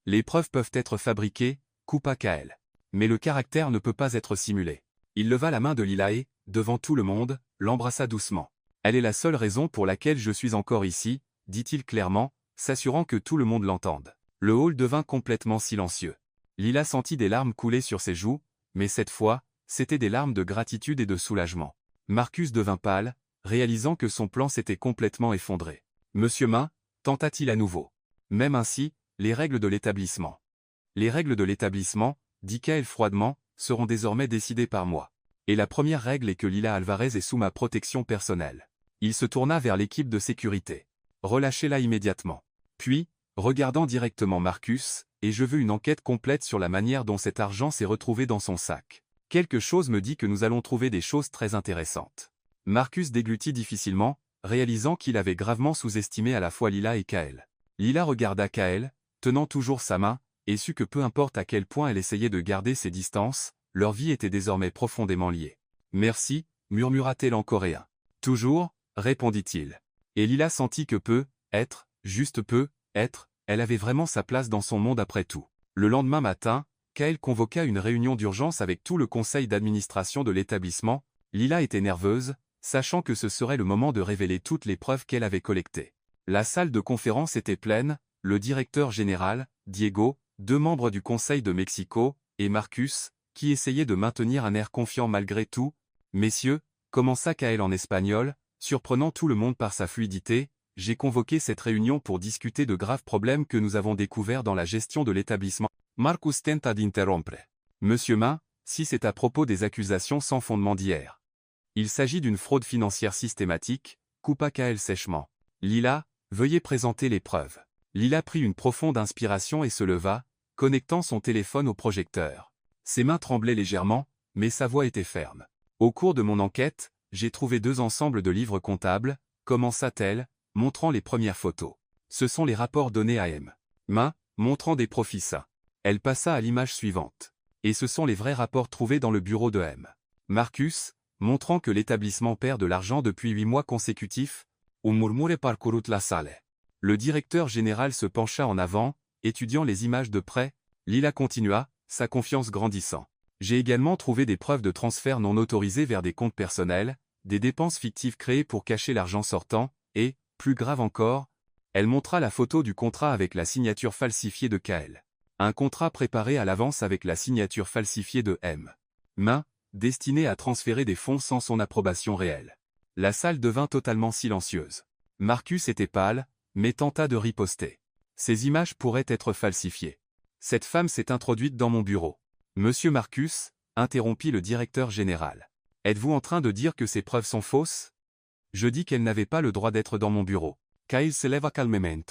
Les preuves peuvent être fabriquées, coupa Kael. Mais le caractère ne peut pas être simulé. Il leva la main de Lila et, devant tout le monde, l'embrassa doucement. Elle est la seule raison pour laquelle je suis encore ici, dit-il clairement, s'assurant que tout le monde l'entende. Le hall devint complètement silencieux. Lila sentit des larmes couler sur ses joues, mais cette fois, c'étaient des larmes de gratitude et de soulagement. Marcus devint pâle, réalisant que son plan s'était complètement effondré. Monsieur Main, tenta-t-il à nouveau. Même ainsi, les règles de l'établissement. Les règles de l'établissement, dit Kael froidement, seront désormais décidées par moi. Et la première règle est que Lila Alvarez est sous ma protection personnelle. Il se tourna vers l'équipe de sécurité. Relâchez-la immédiatement. Puis, regardant directement Marcus, et je veux une enquête complète sur la manière dont cet argent s'est retrouvé dans son sac. Quelque chose me dit que nous allons trouver des choses très intéressantes. Marcus déglutit difficilement, réalisant qu'il avait gravement sous-estimé à la fois Lila et Kael. Lila regarda Kael, tenant toujours sa main, et sut que peu importe à quel point elle essayait de garder ses distances, leur vie était désormais profondément liée. « Merci », murmura-t-elle en coréen. « Toujours », répondit-il. Et Lila sentit que juste peu, elle avait vraiment sa place dans son monde après tout. Le lendemain matin, Kael convoqua une réunion d'urgence avec tout le conseil d'administration de l'établissement. Lila était nerveuse, sachant que ce serait le moment de révéler toutes les preuves qu'elle avait collectées. La salle de conférence était pleine, le directeur général, Diego, 2 membres du Conseil de Mexico, et Marcus, qui essayait de maintenir un air confiant malgré tout. « Messieurs », commença Kael en espagnol, surprenant tout le monde par sa fluidité, « j'ai convoqué cette réunion pour discuter de graves problèmes que nous avons découverts dans la gestion de l'établissement. » Marcus tenta d'interrompre. « Monsieur Main, si c'est à propos des accusations sans fondement d'hier. Il s'agit d'une fraude financière systématique, » coupa Kael sèchement. « Lila, veuillez présenter les preuves. » Lila prit une profonde inspiration et se leva, connectant son téléphone au projecteur. Ses mains tremblaient légèrement, mais sa voix était ferme. « Au cours de mon enquête, j'ai trouvé 2 ensembles de livres comptables, » commença-t-elle, montrant les premières photos. Ce sont les rapports donnés à M. Main, montrant des profits sains. Elle passa à l'image suivante. Et ce sont les vrais rapports trouvés dans le bureau de M. Marcus, montrant que l'établissement perd de l'argent depuis 8 mois consécutifs. Un murmure parcourut la salle. Le directeur général se pencha en avant, étudiant les images de près. Lila continua, sa confiance grandissant. J'ai également trouvé des preuves de transferts non autorisés vers des comptes personnels, des dépenses fictives créées pour cacher l'argent sortant, et, plus grave encore, elle montra la photo du contrat avec la signature falsifiée de Kael. Un contrat préparé à l'avance avec la signature falsifiée de M. Main, destiné à transférer des fonds sans son approbation réelle. La salle devint totalement silencieuse. Marcus était pâle, mais tenta de riposter. Ces images pourraient être falsifiées. Cette femme s'est introduite dans mon bureau. Monsieur Marcus, interrompit le directeur général. Êtes-vous en train de dire que ces preuves sont fausses? Je dis qu'elle n'avait pas le droit d'être dans mon bureau. Kael se leva calmement.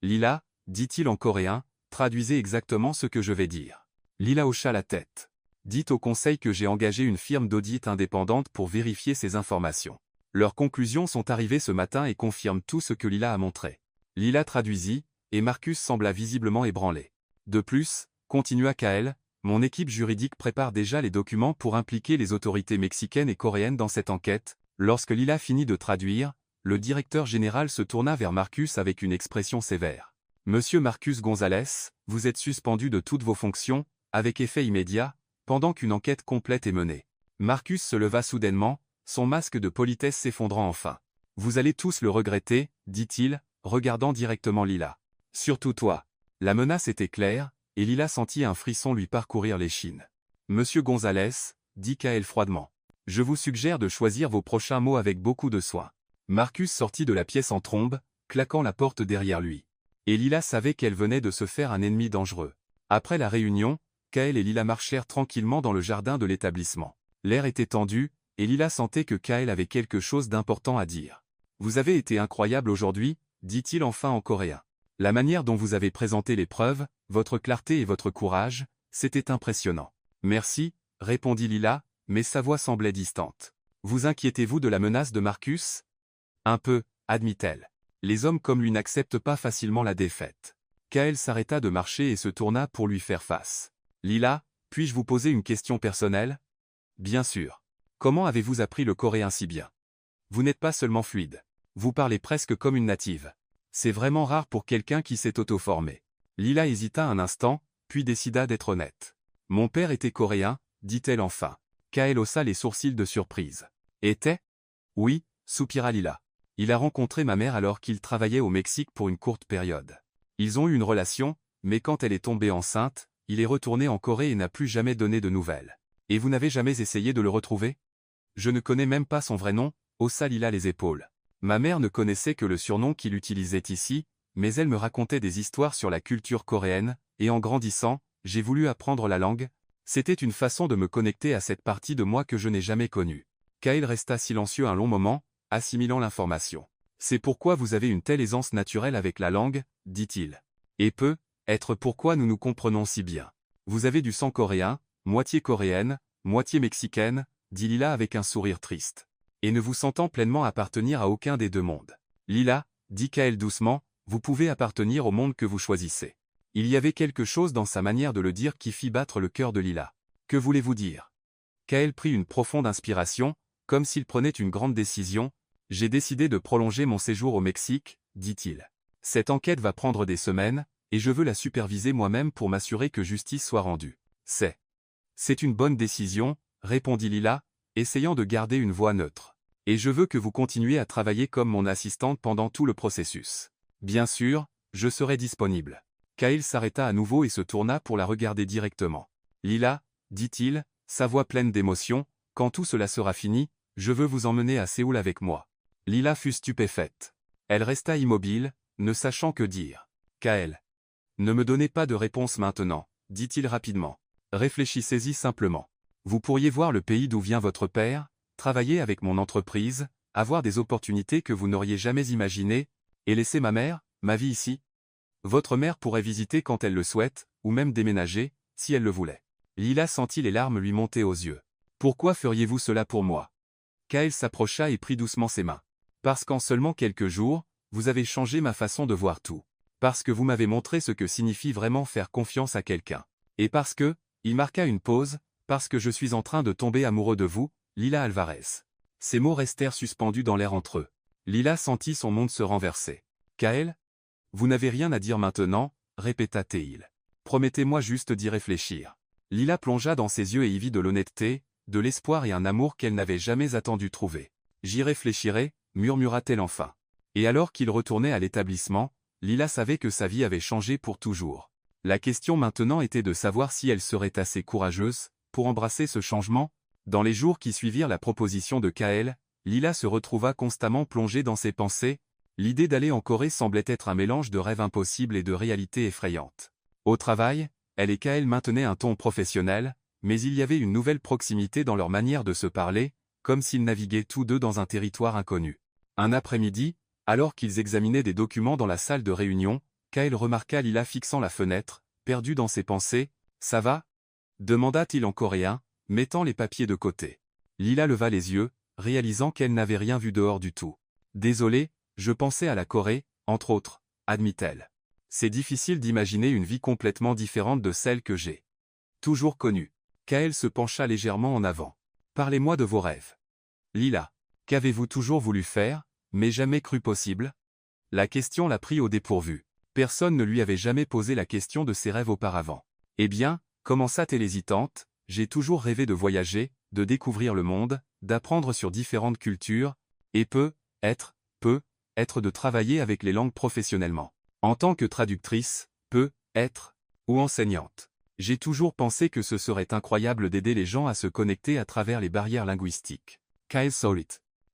Lila, dit-il en coréen, traduisez exactement ce que je vais dire. Lila hocha la tête. Dites au conseil que j'ai engagé une firme d'audit indépendante pour vérifier ces informations. Leurs conclusions sont arrivées ce matin et confirment tout ce que Lila a montré. Lila traduisit, et Marcus sembla visiblement ébranlé. De plus, continua Kael, mon équipe juridique prépare déjà les documents pour impliquer les autorités mexicaines et coréennes dans cette enquête. Lorsque Lila finit de traduire, le directeur général se tourna vers Marcus avec une expression sévère. Monsieur Marcus Gonzalez, vous êtes suspendu de toutes vos fonctions, avec effet immédiat, pendant qu'une enquête complète est menée. Marcus se leva soudainement, son masque de politesse s'effondrant enfin. Vous allez tous le regretter, dit-il, regardant directement Lila. Surtout toi. La menace était claire, et Lila sentit un frisson lui parcourir l'échine. Monsieur Gonzalez, dit Kael froidement. Je vous suggère de choisir vos prochains mots avec beaucoup de soin. Marcus sortit de la pièce en trombe, claquant la porte derrière lui. Et Lila savait qu'elle venait de se faire un ennemi dangereux. Après la réunion, Kael et Lila marchèrent tranquillement dans le jardin de l'établissement. L'air était tendu, et Lila sentait que Kael avait quelque chose d'important à dire. Vous avez été incroyable aujourd'hui, dit-il enfin en coréen. La manière dont vous avez présenté les preuves, votre clarté et votre courage, c'était impressionnant. Merci, répondit Lila, mais sa voix semblait distante. Vous inquiétez-vous de la menace de Marcus? Un peu, admit-elle. Les hommes comme lui n'acceptent pas facilement la défaite. Kael s'arrêta de marcher et se tourna pour lui faire face. Lila, puis-je vous poser une question personnelle? Bien sûr. Comment avez-vous appris le coréen si bien? Vous n'êtes pas seulement fluide. Vous parlez presque comme une native. C'est vraiment rare pour quelqu'un qui s'est auto-formé. Lila hésita un instant, puis décida d'être honnête. Mon père était coréen, dit-elle enfin. Kael haussa les sourcils de surprise. Était? Oui, soupira Lila. Il a rencontré ma mère alors qu'il travaillait au Mexique pour une courte période. Ils ont eu une relation, mais quand elle est tombée enceinte, il est retourné en Corée et n'a plus jamais donné de nouvelles. Et vous n'avez jamais essayé de le retrouver? Je ne connais même pas son vrai nom, haussa Lila les épaules. Ma mère ne connaissait que le surnom qu'il utilisait ici, mais elle me racontait des histoires sur la culture coréenne, et en grandissant, j'ai voulu apprendre la langue. C'était une façon de me connecter à cette partie de moi que je n'ai jamais connue. Kael resta silencieux un long moment, assimilant l'information. C'est pourquoi vous avez une telle aisance naturelle avec la langue, dit-il. Et peut être pourquoi nous nous comprenons si bien. Vous avez du sang coréen, moitié coréenne, moitié mexicaine, dit Lila avec un sourire triste. Et ne vous sentant pleinement appartenir à aucun des deux mondes. Lila, dit Kael doucement, vous pouvez appartenir au monde que vous choisissez. Il y avait quelque chose dans sa manière de le dire qui fit battre le cœur de Lila. Que voulez-vous dire? Kael prit une profonde inspiration, comme s'il prenait une grande décision. J'ai décidé de prolonger mon séjour au Mexique, dit-il. Cette enquête va prendre des semaines, et je veux la superviser moi-même pour m'assurer que justice soit rendue. C'est une bonne décision, répondit Lila, essayant de garder une voix neutre. Et je veux que vous continuiez à travailler comme mon assistante pendant tout le processus. Bien sûr, je serai disponible. Kael s'arrêta à nouveau et se tourna pour la regarder directement. Lila, dit-il, sa voix pleine d'émotion, quand tout cela sera fini, je veux vous emmener à Séoul avec moi. Lila fut stupéfaite. Elle resta immobile, ne sachant que dire. Kael. Ne me donnez pas de réponse maintenant, dit-il rapidement. Réfléchissez-y simplement. Vous pourriez voir le pays d'où vient votre père, travailler avec mon entreprise, avoir des opportunités que vous n'auriez jamais imaginées, et laisser ma mère, ma vie ici. Votre mère pourrait visiter quand elle le souhaite, ou même déménager, si elle le voulait. Lila sentit les larmes lui monter aux yeux. Pourquoi feriez-vous cela pour moi? Kael s'approcha et prit doucement ses mains. Parce qu'en seulement quelques jours, vous avez changé ma façon de voir tout. Parce que vous m'avez montré ce que signifie vraiment faire confiance à quelqu'un. Et parce que, il marqua une pause, parce que je suis en train de tomber amoureux de vous, Lila Alvarez. Ces mots restèrent suspendus dans l'air entre eux. Lila sentit son monde se renverser. Kael? Vous n'avez rien à dire maintenant, répéta-t-il. Promettez-moi juste d'y réfléchir. Lila plongea dans ses yeux et y vit de l'honnêteté, de l'espoir et un amour qu'elle n'avait jamais attendu trouver. J'y réfléchirai, murmura-t-elle enfin. Et alors qu'il retournait à l'établissement, Lila savait que sa vie avait changé pour toujours. La question maintenant était de savoir si elle serait assez courageuse pour embrasser ce changement. Dans les jours qui suivirent la proposition de Kael, Lila se retrouva constamment plongée dans ses pensées. L'idée d'aller en Corée semblait être un mélange de rêve impossible et de réalité effrayante. Au travail, elle et Kael maintenaient un ton professionnel, mais il y avait une nouvelle proximité dans leur manière de se parler, comme s'ils naviguaient tous deux dans un territoire inconnu. Un après-midi, alors qu'ils examinaient des documents dans la salle de réunion, Kael remarqua Lila fixant la fenêtre, perdue dans ses pensées. « Ça va » demanda-t-il en coréen, mettant les papiers de côté. Lila leva les yeux, réalisant qu'elle n'avait rien vu dehors du tout. « Désolée, je pensais à la Corée, entre autres, admit-elle. C'est difficile d'imaginer une vie complètement différente de celle que j'ai toujours connue. » Kael se pencha légèrement en avant. « Parlez-moi de vos rêves. » Lila. Qu'avez-vous toujours voulu faire, mais jamais cru possible? La question la prit au dépourvu. Personne ne lui avait jamais posé la question de ses rêves auparavant. Eh bien, commença-t-elle hésitante, j'ai toujours rêvé de voyager, de découvrir le monde, d'apprendre sur différentes cultures, et peut-être de travailler avec les langues professionnellement. En tant que traductrice, peut-être, ou enseignante. J'ai toujours pensé que ce serait incroyable d'aider les gens à se connecter à travers les barrières linguistiques. Kael Solit.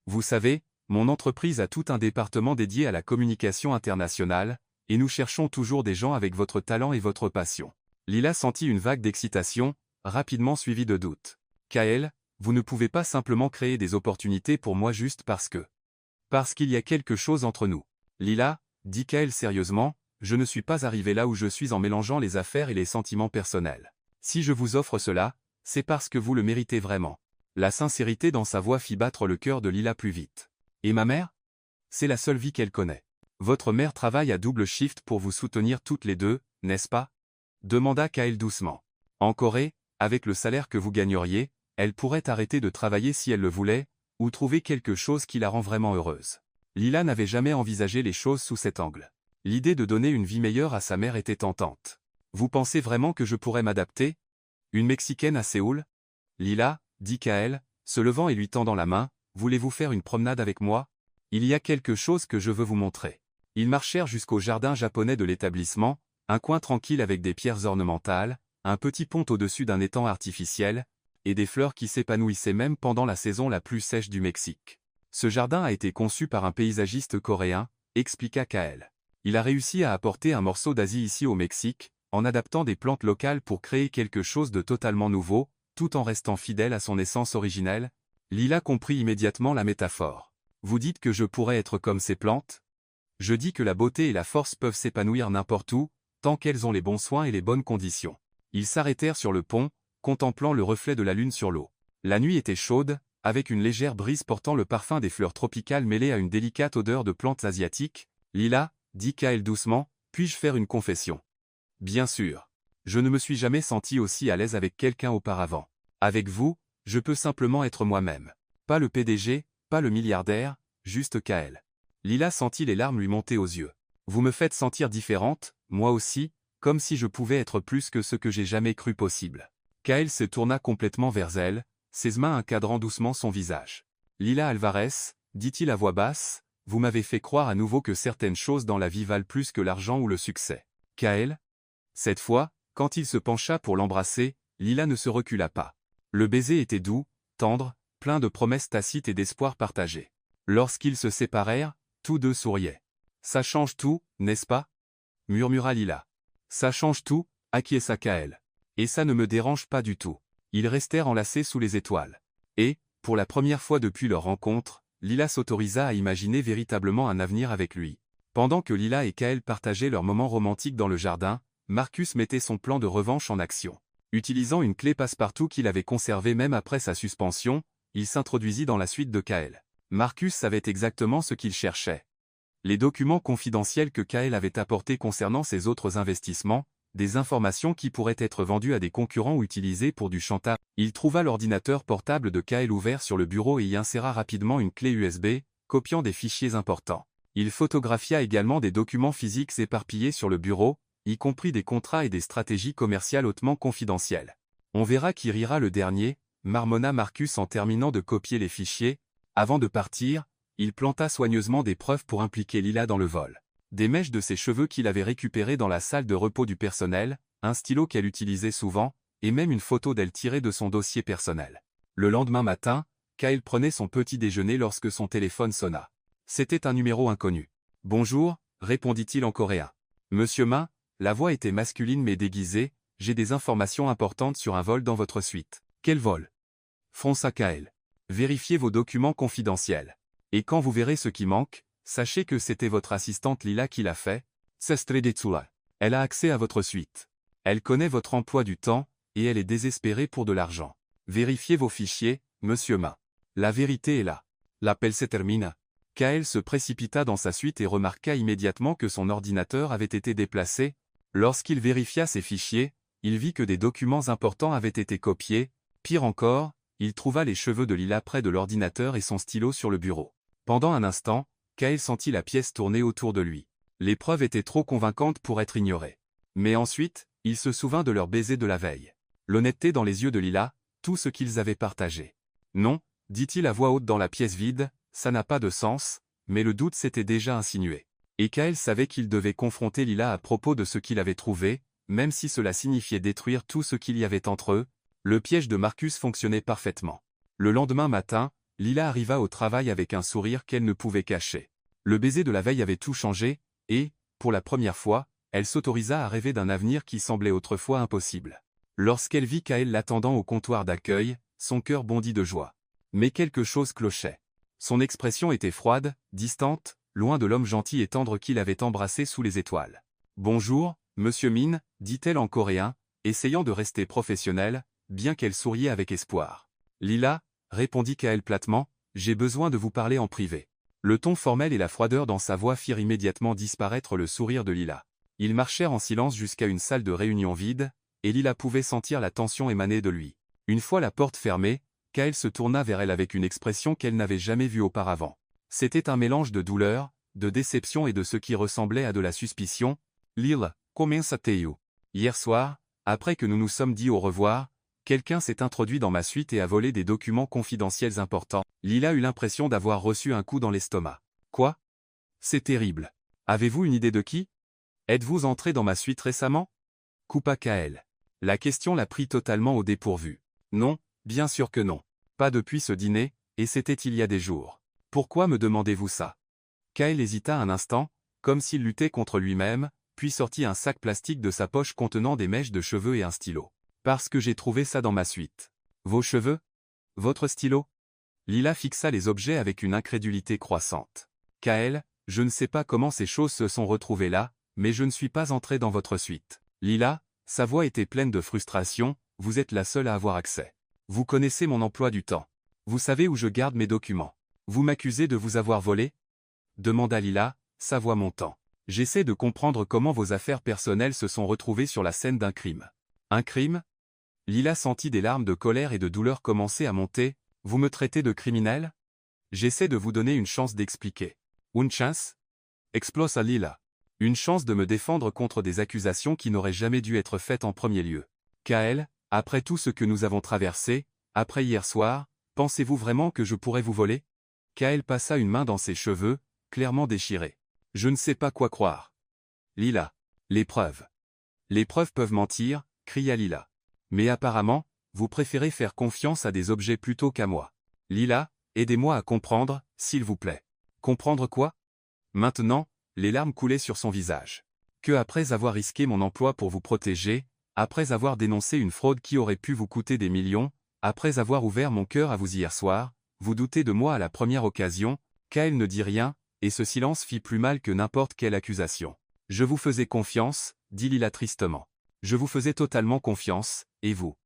Vous savez, mon entreprise a tout un département dédié à la communication internationale, et nous cherchons toujours des gens avec votre talent et votre passion. Lila sentit une vague d'excitation, rapidement suivie de doute. Kael, vous ne pouvez pas simplement créer des opportunités pour moi juste parce qu'il y a quelque chose entre nous. Lila, dit Kael sérieusement, je ne suis pas arrivé là où je suis en mélangeant les affaires et les sentiments personnels. Si je vous offre cela, C'est parce que vous le méritez vraiment. La sincérité dans sa voix fit battre le cœur de Lila plus vite. Et ma mère? C'est la seule vie qu'elle connaît. Votre mère travaille à double shift pour vous soutenir toutes les deux, n'est-ce pas? Demanda Kael doucement. En Corée, avec le salaire que vous gagneriez, elle pourrait arrêter de travailler si elle le voulait, ou trouver quelque chose qui la rend vraiment heureuse. Lila n'avait jamais envisagé les choses sous cet angle. L'idée de donner une vie meilleure à sa mère était tentante. Vous pensez vraiment que je pourrais m'adapter? Une Mexicaine à Séoul? Lila, dit Kael, se levant et lui tendant la main, voulez-vous faire une promenade avec moi? Il y a quelque chose que je veux vous montrer. Ils marchèrent jusqu'au jardin japonais de l'établissement, un coin tranquille avec des pierres ornementales, un petit pont au-dessus d'un étang artificiel, et des fleurs qui s'épanouissaient même pendant la saison la plus sèche du Mexique. Ce jardin a été conçu par un paysagiste coréen, expliqua Kael. Il a réussi à apporter un morceau d'Asie ici au Mexique, en adaptant des plantes locales pour créer quelque chose de totalement nouveau, tout en restant fidèle à son essence originelle. Lila comprit immédiatement la métaphore. Vous dites que je pourrais être comme ces plantes? Je dis que la beauté et la force peuvent s'épanouir n'importe où, tant qu'elles ont les bons soins et les bonnes conditions. Ils s'arrêtèrent sur le pont, contemplant le reflet de la lune sur l'eau. La nuit était chaude, avec une légère brise portant le parfum des fleurs tropicales mêlée à une délicate odeur de plantes asiatiques. Lila, dit Kael doucement, puis-je faire une confession? Bien sûr. Je ne me suis jamais senti aussi à l'aise avec quelqu'un auparavant. Avec vous, je peux simplement être moi-même. Pas le PDG, pas le milliardaire, juste Kael. Lila sentit les larmes lui monter aux yeux. Vous me faites sentir différente, moi aussi, comme si je pouvais être plus que ce que j'ai jamais cru possible. Kael se tourna complètement vers elle, ses mains encadrant doucement son visage. Lila Alvarez, dit-il à voix basse, vous m'avez fait croire à nouveau que certaines choses dans la vie valent plus que l'argent ou le succès. Kael? Cette fois, quand il se pencha pour l'embrasser, Lila ne se recula pas. Le baiser était doux, tendre, plein de promesses tacites et d'espoirs partagés. Lorsqu'ils se séparèrent, tous deux souriaient. Ça change tout, n'est-ce pas? Murmura Lila. Ça change tout, acquiesça Kael. Et ça ne me dérange pas du tout. Ils restèrent enlacés sous les étoiles. Et, pour la première fois depuis leur rencontre, Lila s'autorisa à imaginer véritablement un avenir avec lui. Pendant que Lila et Kael partageaient leurs moments romantiques dans le jardin, Marcus mettait son plan de revanche en action. Utilisant une clé passe-partout qu'il avait conservée même après sa suspension, il s'introduisit dans la suite de Kael. Marcus savait exactement ce qu'il cherchait. Les documents confidentiels que Kael avait apportés concernant ses autres investissements, des informations qui pourraient être vendues à des concurrents ou utilisées pour du chantage. Il trouva l'ordinateur portable de Kael ouvert sur le bureau et y inséra rapidement une clé USB, copiant des fichiers importants. Il photographia également des documents physiques éparpillés sur le bureau, y compris des contrats et des stratégies commerciales hautement confidentielles. On verra qui rira le dernier, marmonna Marcus en terminant de copier les fichiers. Avant de partir, il planta soigneusement des preuves pour impliquer Lila dans le vol. Des mèches de ses cheveux qu'il avait récupérées dans la salle de repos du personnel, un stylo qu'elle utilisait souvent, et même une photo d'elle tirée de son dossier personnel. Le lendemain matin, Kael prenait son petit déjeuner lorsque son téléphone sonna. C'était un numéro inconnu. « Bonjour », répondit-il en coréen. « Monsieur Ma », la voix était masculine mais déguisée, « j'ai des informations importantes sur un vol dans votre suite. »« Quel vol ?» fronça Kael. « Vérifiez vos documents confidentiels. Et quand vous verrez ce qui manque, sachez que c'était votre assistante Lila qui l'a fait. Sestredetsula. Elle a accès à votre suite. Elle connaît votre emploi du temps, et elle est désespérée pour de l'argent. Vérifiez vos fichiers, monsieur Ma. La vérité est là. L'appel se termine. Kael se précipita dans sa suite et remarqua immédiatement que son ordinateur avait été déplacé. Lorsqu'il vérifia ses fichiers, il vit que des documents importants avaient été copiés. Pire encore, il trouva les cheveux de Lila près de l'ordinateur et son stylo sur le bureau. Pendant un instant, Kael sentit la pièce tourner autour de lui. Les preuves étaient trop convaincantes pour être ignorées. Mais ensuite, il se souvint de leur baiser de la veille. L'honnêteté dans les yeux de Lila, tout ce qu'ils avaient partagé. Non, dit-il à voix haute dans la pièce vide, ça n'a pas de sens, mais le doute s'était déjà insinué. Et Kael savait qu'il devait confronter Lila à propos de ce qu'il avait trouvé, même si cela signifiait détruire tout ce qu'il y avait entre eux. Le piège de Marcus fonctionnait parfaitement. Le lendemain matin, Lila arriva au travail avec un sourire qu'elle ne pouvait cacher. Le baiser de la veille avait tout changé, et, pour la première fois, elle s'autorisa à rêver d'un avenir qui semblait autrefois impossible. Lorsqu'elle vit Kael l'attendant au comptoir d'accueil, son cœur bondit de joie. Mais quelque chose clochait. Son expression était froide, distante, loin de l'homme gentil et tendre qu'il avait embrassé sous les étoiles. « Bonjour, monsieur Min, dit-elle en coréen, essayant de rester professionnelle. bien qu'elle souriait avec espoir. Lila, répondit Kael platement, j'ai besoin de vous parler en privé. Le ton formel et la froideur dans sa voix firent immédiatement disparaître le sourire de Lila. Ils marchèrent en silence jusqu'à une salle de réunion vide, et Lila pouvait sentir la tension émaner de lui. Une fois la porte fermée, Kael se tourna vers elle avec une expression qu'elle n'avait jamais vue auparavant. C'était un mélange de douleur, de déception et de ce qui ressemblait à de la suspicion. Lila, comment ça t'est? Hier soir, après que nous nous sommes dit au revoir, quelqu'un s'est introduit dans ma suite et a volé des documents confidentiels importants. Lila eut l'impression d'avoir reçu un coup dans l'estomac. Quoi? C'est terrible. Avez-vous une idée de qui? Êtes-vous entré dans ma suite récemment? Coupa Kael. La question la prit totalement au dépourvu. Non, bien sûr que non. Pas depuis ce dîner, et c'était il y a des jours. Pourquoi me demandez-vous ça? Kael hésita un instant, comme s'il luttait contre lui-même, puis sortit un sac plastique de sa poche contenant des mèches de cheveux et un stylo. Parce que j'ai trouvé ça dans ma suite. Vos cheveux? Votre stylo? Lila fixa les objets avec une incrédulité croissante. Kael, je ne sais pas comment ces choses se sont retrouvées là, mais je ne suis pas entré dans votre suite. Lila, sa voix était pleine de frustration, vous êtes la seule à avoir accès. Vous connaissez mon emploi du temps. Vous savez où je garde mes documents. Vous m'accusez de vous avoir volé? Demanda Lila, sa voix montant. J'essaie de comprendre comment vos affaires personnelles se sont retrouvées sur la scène d'un crime. Un crime? Lila sentit des larmes de colère et de douleur commencer à monter. Vous me traitez de criminel? J'essaie de vous donner une chance d'expliquer. Une chance? Explosa Lila. Une chance de me défendre contre des accusations qui n'auraient jamais dû être faites en premier lieu. Kael, après tout ce que nous avons traversé, après hier soir, pensez-vous vraiment que je pourrais vous voler? Kael passa une main dans ses cheveux, clairement déchirés. Je ne sais pas quoi croire. Lila. Les preuves. Les preuves peuvent mentir, cria Lila. Mais apparemment, vous préférez faire confiance à des objets plutôt qu'à moi. Lila, aidez-moi à comprendre, s'il vous plaît. Comprendre quoi? Maintenant, les larmes coulaient sur son visage. Que après avoir risqué mon emploi pour vous protéger, après avoir dénoncé une fraude qui aurait pu vous coûter des millions, après avoir ouvert mon cœur à vous hier soir, vous doutez de moi à la première occasion. Kael ne dit rien, et ce silence fit plus mal que n'importe quelle accusation. Je vous faisais confiance, dit Lila tristement. Je vous faisais totalement confiance, et vous?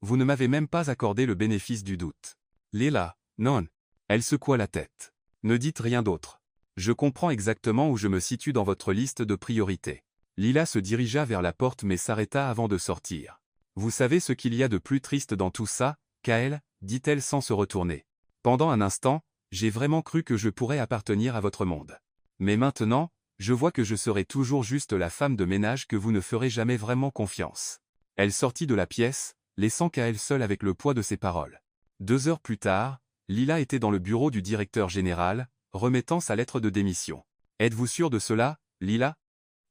Vous ne m'avez même pas accordé le bénéfice du doute. Lila, non. Elle secoua la tête. Ne dites rien d'autre. Je comprends exactement où je me situe dans votre liste de priorités. Lila se dirigea vers la porte mais s'arrêta avant de sortir. Vous savez ce qu'il y a de plus triste dans tout ça, Kael, dit-elle sans se retourner. Pendant un instant, j'ai vraiment cru que je pourrais appartenir à votre monde. Mais maintenant, je vois que je serai toujours juste la femme de ménage que vous ne ferez jamais vraiment confiance. Elle sortit de la pièce, laissant Kael seule avec le poids de ses paroles. 2 heures plus tard, Lila était dans le bureau du directeur général, remettant sa lettre de démission. Êtes-vous sûr de cela, Lila?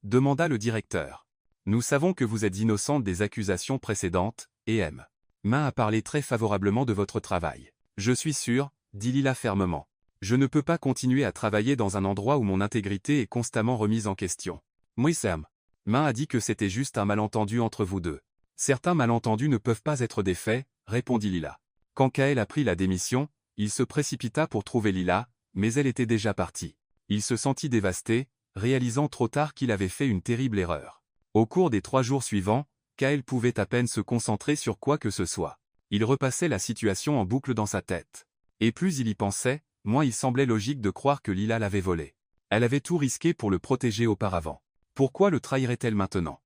Demanda le directeur. Nous savons que vous êtes innocente des accusations précédentes, et M. Main a parlé très favorablement de votre travail. Je suis sûr, dit Lila fermement. Je ne peux pas continuer à travailler dans un endroit où mon intégrité est constamment remise en question. Oui Sam. Main a dit que c'était juste un malentendu entre vous deux. Certains malentendus ne peuvent pas être des faits, répondit Lila. Quand Kael a pris la démission, il se précipita pour trouver Lila, mais elle était déjà partie. Il se sentit dévasté, réalisant trop tard qu'il avait fait une terrible erreur. Au cours des 3 jours suivants, Kael pouvait à peine se concentrer sur quoi que ce soit. Il repassait la situation en boucle dans sa tête. Et plus il y pensait, moins il semblait logique de croire que Lila l'avait volé. Elle avait tout risqué pour le protéger auparavant. Pourquoi le trahirait-elle maintenant?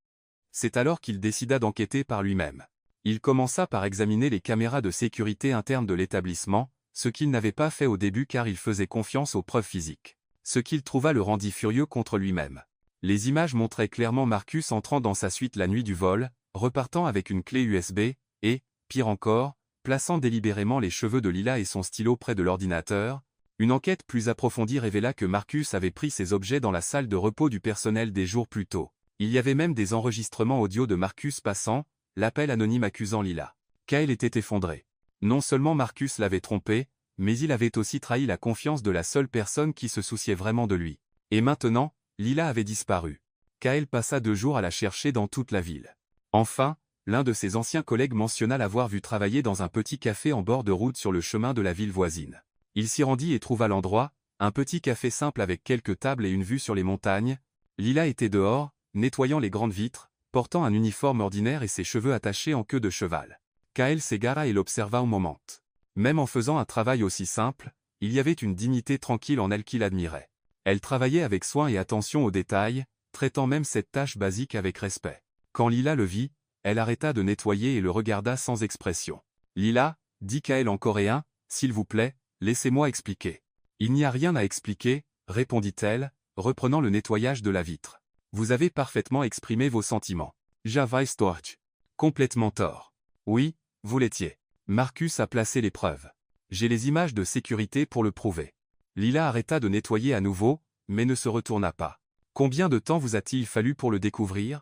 C'est alors qu'il décida d'enquêter par lui-même. Il commença par examiner les caméras de sécurité internes de l'établissement, ce qu'il n'avait pas fait au début car il faisait confiance aux preuves physiques. Ce qu'il trouva le rendit furieux contre lui-même. Les images montraient clairement Marcus entrant dans sa suite la nuit du vol, repartant avec une clé USB, et, pire encore, plaçant délibérément les cheveux de Lila et son stylo près de l'ordinateur. Une enquête plus approfondie révéla que Marcus avait pris ces objets dans la salle de repos du personnel des jours plus tôt. Il y avait même des enregistrements audio de Marcus passant, l'appel anonyme accusant Lila. Kael était effondré. Non seulement Marcus l'avait trompé, mais il avait aussi trahi la confiance de la seule personne qui se souciait vraiment de lui. Et maintenant, Lila avait disparu. Kael passa 2 jours à la chercher dans toute la ville. Enfin, l'un de ses anciens collègues mentionna l'avoir vu travailler dans un petit café en bord de route sur le chemin de la ville voisine. Il s'y rendit et trouva l'endroit, un petit café simple avec quelques tables et une vue sur les montagnes. Lila était dehors, nettoyant les grandes vitres, portant un uniforme ordinaire et ses cheveux attachés en queue de cheval. Kael s'égara et l'observa un moment. Même en faisant un travail aussi simple, il y avait une dignité tranquille en elle qu'il admirait. Elle travaillait avec soin et attention aux détails, traitant même cette tâche basique avec respect. Quand Lila le vit, elle arrêta de nettoyer et le regarda sans expression. « Lila, dit Kael en coréen, s'il vous plaît, laissez-moi expliquer. »« Il n'y a rien à expliquer, répondit-elle, reprenant le nettoyage de la vitre. Vous avez parfaitement exprimé vos sentiments. J'avais tort. Complètement tort. Oui, vous l'étiez. Marcus a placé les preuves. J'ai les images de sécurité pour le prouver. » Lila arrêta de nettoyer à nouveau, mais ne se retourna pas. Combien de temps vous a-t-il fallu pour le découvrir?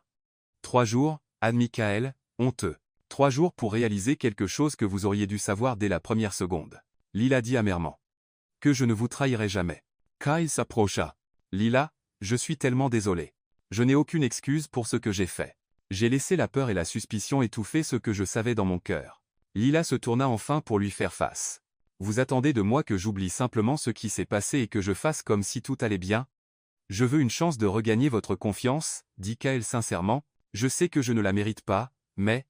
3 jours, admit Kael, honteux. 3 jours pour réaliser quelque chose que vous auriez dû savoir dès la première seconde. Lila dit amèrement. Que je ne vous trahirai jamais. Kael s'approcha. Lila, je suis tellement désolé. Je n'ai aucune excuse pour ce que j'ai fait. J'ai laissé la peur et la suspicion étouffer ce que je savais dans mon cœur. Lila se tourna enfin pour lui faire face. Vous attendez de moi que j'oublie simplement ce qui s'est passé et que je fasse comme si tout allait bien? Je veux une chance de regagner votre confiance, dit Kael sincèrement. Je sais que je ne la mérite pas, mais...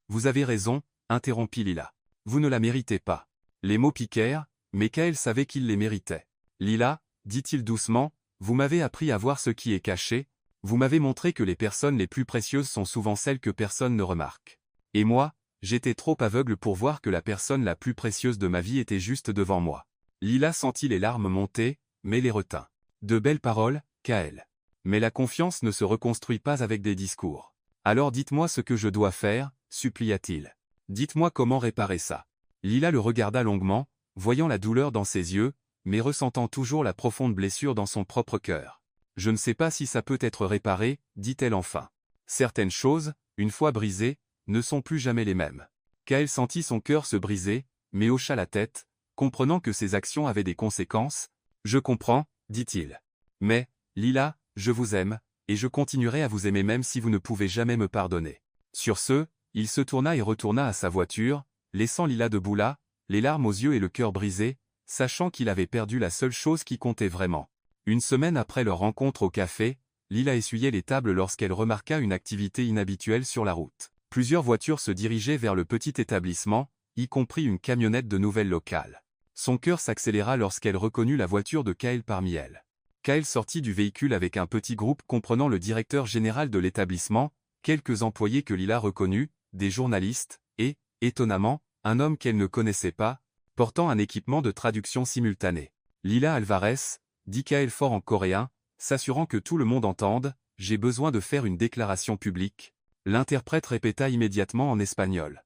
Vous avez raison, interrompit Lila. Vous ne la méritez pas. Les mots piquèrent, mais Kael savait qu'il les méritait. Lila, dit-il doucement, vous m'avez appris à voir ce qui est caché, vous m'avez montré que les personnes les plus précieuses sont souvent celles que personne ne remarque. Et moi, j'étais trop aveugle pour voir que la personne la plus précieuse de ma vie était juste devant moi. Lila sentit les larmes monter, mais les retint. De belles paroles, Kael. Mais la confiance ne se reconstruit pas avec des discours. Alors dites-moi ce que je dois faire, supplia-t-il. Dites-moi comment réparer ça. Lila le regarda longuement, voyant la douleur dans ses yeux, mais ressentant toujours la profonde blessure dans son propre cœur. Je ne sais pas si ça peut être réparé, dit-elle enfin. Certaines choses, une fois brisées, ne sont plus jamais les mêmes. Kael sentit son cœur se briser, mais hocha la tête, comprenant que ses actions avaient des conséquences. Je comprends, dit-il. Mais, Lila, je vous aime, et je continuerai à vous aimer même si vous ne pouvez jamais me pardonner. Sur ce, il se tourna et retourna à sa voiture, laissant Lila debout là, les larmes aux yeux et le cœur brisé, sachant qu'il avait perdu la seule chose qui comptait vraiment. Une semaine après leur rencontre au café, Lila essuyait les tables lorsqu'elle remarqua une activité inhabituelle sur la route. Plusieurs voitures se dirigeaient vers le petit établissement, y compris une camionnette de nouvelles locales. Son cœur s'accéléra lorsqu'elle reconnut la voiture de Kael parmi elles. Kael sortit du véhicule avec un petit groupe comprenant le directeur général de l'établissement, quelques employés que Lila reconnut, des journalistes, et, étonnamment, un homme qu'elle ne connaissait pas, portant un équipement de traduction simultanée. Lila Alvarez, dit Kael fort en coréen, s'assurant que tout le monde entende, j'ai besoin de faire une déclaration publique. L'interprète répéta immédiatement en espagnol.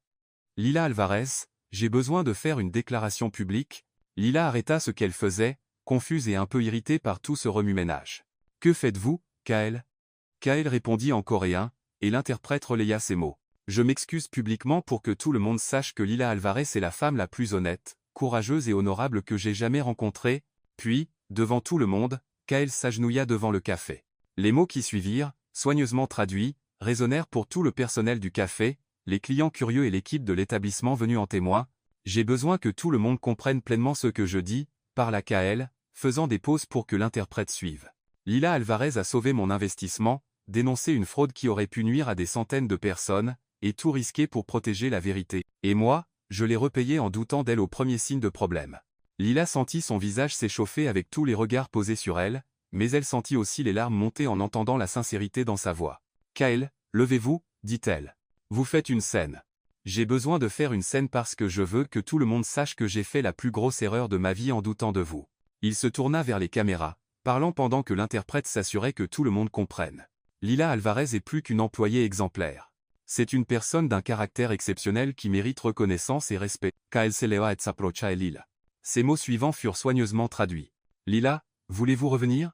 Lila Alvarez, j'ai besoin de faire une déclaration publique. Lila arrêta ce qu'elle faisait, confuse et un peu irritée par tout ce remue-ménage. Que faites-vous, Kael? Kael répondit en coréen, et l'interprète relaya ces mots. Je m'excuse publiquement pour que tout le monde sache que Lila Alvarez est la femme la plus honnête, courageuse et honorable que j'ai jamais rencontrée. Puis, devant tout le monde, Kael s'agenouilla devant le café. Les mots qui suivirent, soigneusement traduits, résonnèrent pour tout le personnel du café, les clients curieux et l'équipe de l'établissement venus en témoin. J'ai besoin que tout le monde comprenne pleinement ce que je dis, parla Kael, faisant des pauses pour que l'interprète suive. Lila Alvarez a sauvé mon investissement, dénoncé une fraude qui aurait pu nuire à des centaines de personnes, et tout risqué pour protéger la vérité. Et moi, je l'ai repayé en doutant d'elle au premier signe de problème. Lila sentit son visage s'échauffer avec tous les regards posés sur elle, mais elle sentit aussi les larmes monter en entendant la sincérité dans sa voix. Kael, levez-vous, dit-elle. Vous faites une scène. J'ai besoin de faire une scène parce que je veux que tout le monde sache que j'ai fait la plus grosse erreur de ma vie en doutant de vous. Il se tourna vers les caméras, parlant pendant que l'interprète s'assurait que tout le monde comprenne. Lila Alvarez est plus qu'une employée exemplaire. C'est une personne d'un caractère exceptionnel qui mérite reconnaissance et respect. Kael se leva et s'approcha de Lila. Ces mots suivants furent soigneusement traduits. Lila, voulez-vous revenir?